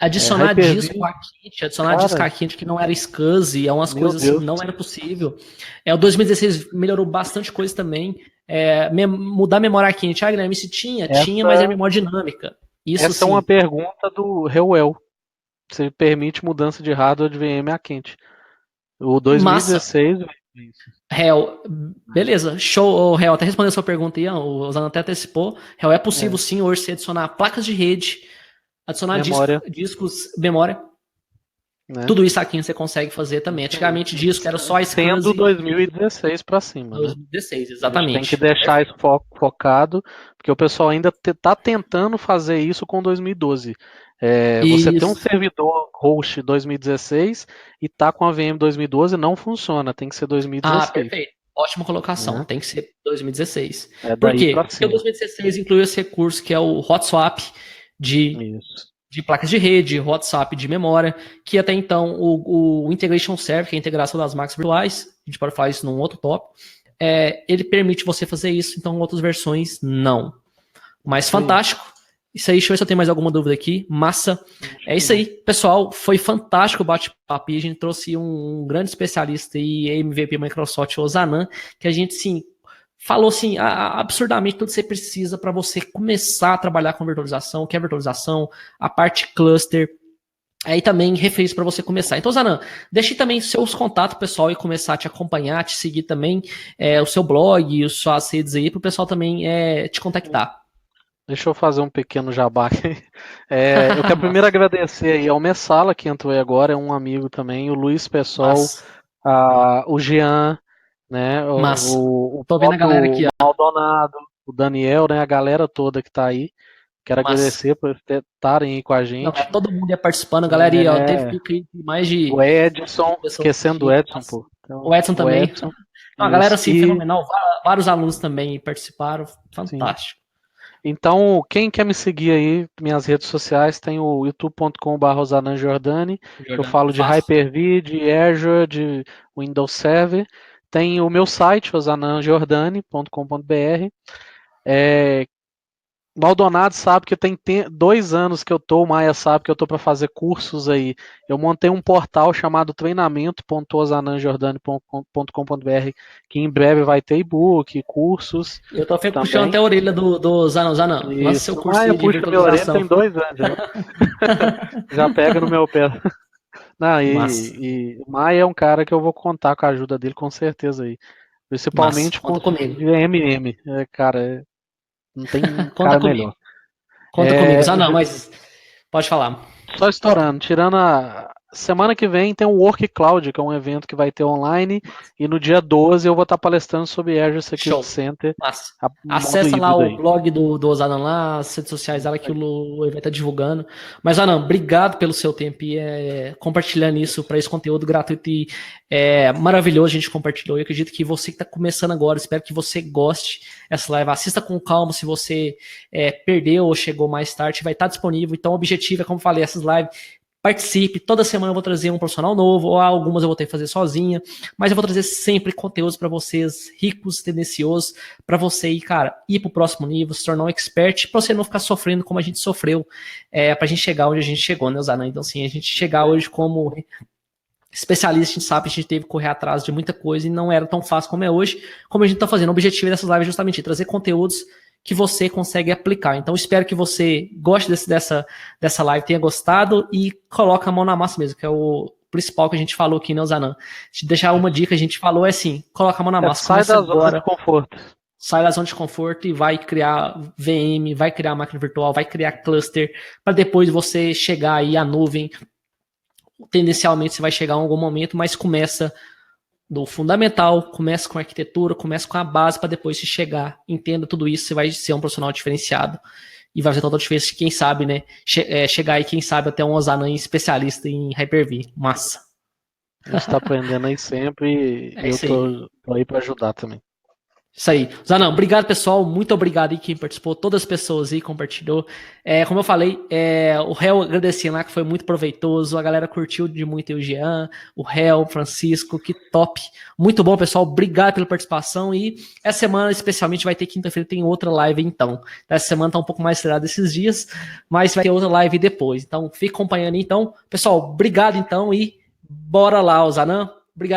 Adicionar disco Hyper-V, a quente, adicionar disco a cara, quente que não era SCSI, é umas meu coisas assim, Deus. não era possível. O 2016 melhorou bastante coisa também. Mudar a memória quente. Ah, Guilherme, se tinha, mas era Essa, memória dinâmica. Isso essa é uma sim. pergunta do Reuel. Você permite mudança de hardware de VM a quente. O Massa. 2016 é isso. Réu, beleza, show, Réu, até respondendo a sua pergunta aí, ó, o Zano até antecipou. Réu, é possível É, sim hoje você adicionar placas de rede, adicionar memória, discos, memória, né? tudo isso aqui você consegue fazer também. Isso aí. Antigamente disco era só Sendo SCSI 2016 para cima, né? 2016, A gente tem que exatamente. deixar isso focado, porque o pessoal ainda está tentando fazer isso com 2012. Você tem um Isso. servidor host 2016 e tá com a VM 2012, não funciona, tem que ser Ah, 2016, perfeito. Ótima colocação. né? Tem que ser 2016. É Por daí quê? para Porque o cima. 2016 incluiu esse recurso que é o hot swap de, Isso. de placas de rede, hot swap de memória, que até então o Integration Server, que é a integração das máquinas virtuais, a gente pode falar isso num outro tópico, ele permite você fazer isso, então outras versões não. Mas Isso aí. fantástico. Isso aí, deixa eu ver se eu tenho mais alguma dúvida aqui. Massa. Acho É que isso não. aí, pessoal. Foi fantástico o bate-papo. A gente trouxe um grande especialista e MVP Microsoft, o Zanan, que a gente, sim, falou assim, absurdamente tudo que você precisa para você começar a trabalhar com virtualização, que é virtualização, a parte cluster. Aí também refez para você começar. Então, Zanan, deixe também seus contatos, pessoal, e começar a te acompanhar, te seguir também, o seu blog, as suas redes aí, para o pessoal também te contactar. Deixa eu fazer um pequeno jabá aqui. Eu quero primeiro Massa. agradecer aí ao Messala, que entrou aí agora, é um amigo também, o Luiz Pessoal, Massa. o Jean, né, Massa. o Tô vendo a galera próprio aqui, ó. Maldonado, o Daniel, né, a galera toda que tá aí. Quero Massa. agradecer por estarem aí com a Não, gente. todo mundo ia participando, galera. E, ó, teve pico aí de mais O de Edson, pessoas esquecendo o assistindo. Edson, Massa. pô. Então, O Edson o também. Edson, Não, a galera, isso. assim, fenomenal. Vários alunos também participaram. Sim. Fantástico. Então, quem quer me seguir aí, minhas redes sociais, tem o youtube.com/Rosanan Jordani, que eu Jordano, falo de fácil. Hyper-V, de Azure, de Windows Server. Tem o meu site, rosananjordani.com.br. Maldonado sabe que tem 2 anos que eu tô, o Maia sabe que eu tô para fazer cursos aí. Eu montei um portal chamado treinamento.osananjordani.com.br, que em breve vai ter e-book, cursos Eu tô puxando também. até a orelha do Zanan. Zanan, lança seu Isso. curso Maia aí de puxa minha orelha virtualização. tem 2 anos já. Já pega no meu pé. Não, Massa. e o Maia é um cara que eu vou contar com a ajuda dele com certeza aí. Massa. Principalmente com Conta comigo. de MM. Cara, não tem Conta cara comigo. melhor. Conta comigo. É, Zanan, mas pode falar. só estourando, tirando semana que vem tem o Work Cloud, que é um evento que vai ter online, e no dia 12 eu vou estar palestrando sobre Azure Security Show. Center. Massa. Modo Acessa lá híbrido o aí. blog do Osanan lá, as redes sociais lá que o evento tá divulgando. Mas, Anan, obrigado pelo seu tempo e compartilhando isso para esse conteúdo gratuito e maravilhoso a gente compartilhou. Eu acredito que você que está começando agora, espero que você goste dessa live. Assista com calma se você perdeu ou chegou mais tarde, vai estar disponível. Então, o objetivo é, como falei, essas lives. Participe, toda semana eu vou trazer um profissional novo, ou algumas eu vou ter que fazer sozinha, mas eu vou trazer sempre conteúdos para vocês, ricos, tendenciosos, para você ir, cara, ir pro próximo nível, se tornar um expert, para você não ficar sofrendo como a gente sofreu, pra gente chegar onde a gente chegou, né, Zanan? Então, assim, a gente chegar hoje como especialista, a gente sabe que a gente teve que correr atrás de muita coisa e não era tão fácil como é hoje, como a gente tá fazendo. O objetivo dessas lives é justamente trazer conteúdos que você consegue aplicar. Então, espero que você goste dessa live, tenha gostado e coloque a mão na massa mesmo, que é o principal que a gente falou aqui, né, Zanan? Te deixar uma dica, a gente falou assim, coloca a mão na massa. Sai da zona de conforto. Sai da zona de conforto e vai criar VM, vai criar máquina virtual, vai criar cluster, para depois você chegar aí à nuvem. Tendencialmente você vai chegar em algum momento, mas começa do fundamental, começa com a arquitetura, começa com a base para depois se chegar, entenda tudo isso, você vai ser um profissional diferenciado e vai fazer toda a diferença, quem sabe, né, chegar aí, quem sabe, até um Osanan especialista em Hyper-V, massa. A gente está aprendendo aí sempre e eu tô aí para ajudar também. Isso aí. Zanan, obrigado, pessoal. Muito obrigado aí quem participou, todas as pessoas aí compartilhou. Como eu falei, o Hel agradecendo lá, que foi muito proveitoso. A galera curtiu de muito o Jean, o Hel, o Francisco, que top. Muito bom, pessoal. Obrigado pela participação. E essa semana, especialmente, vai ter quinta-feira, tem outra live, então. Essa semana tá um pouco mais acelerada esses dias, mas vai ter outra live depois. Então, fique acompanhando aí. Então, pessoal, obrigado, então, e bora lá, Zanan. Obrigado.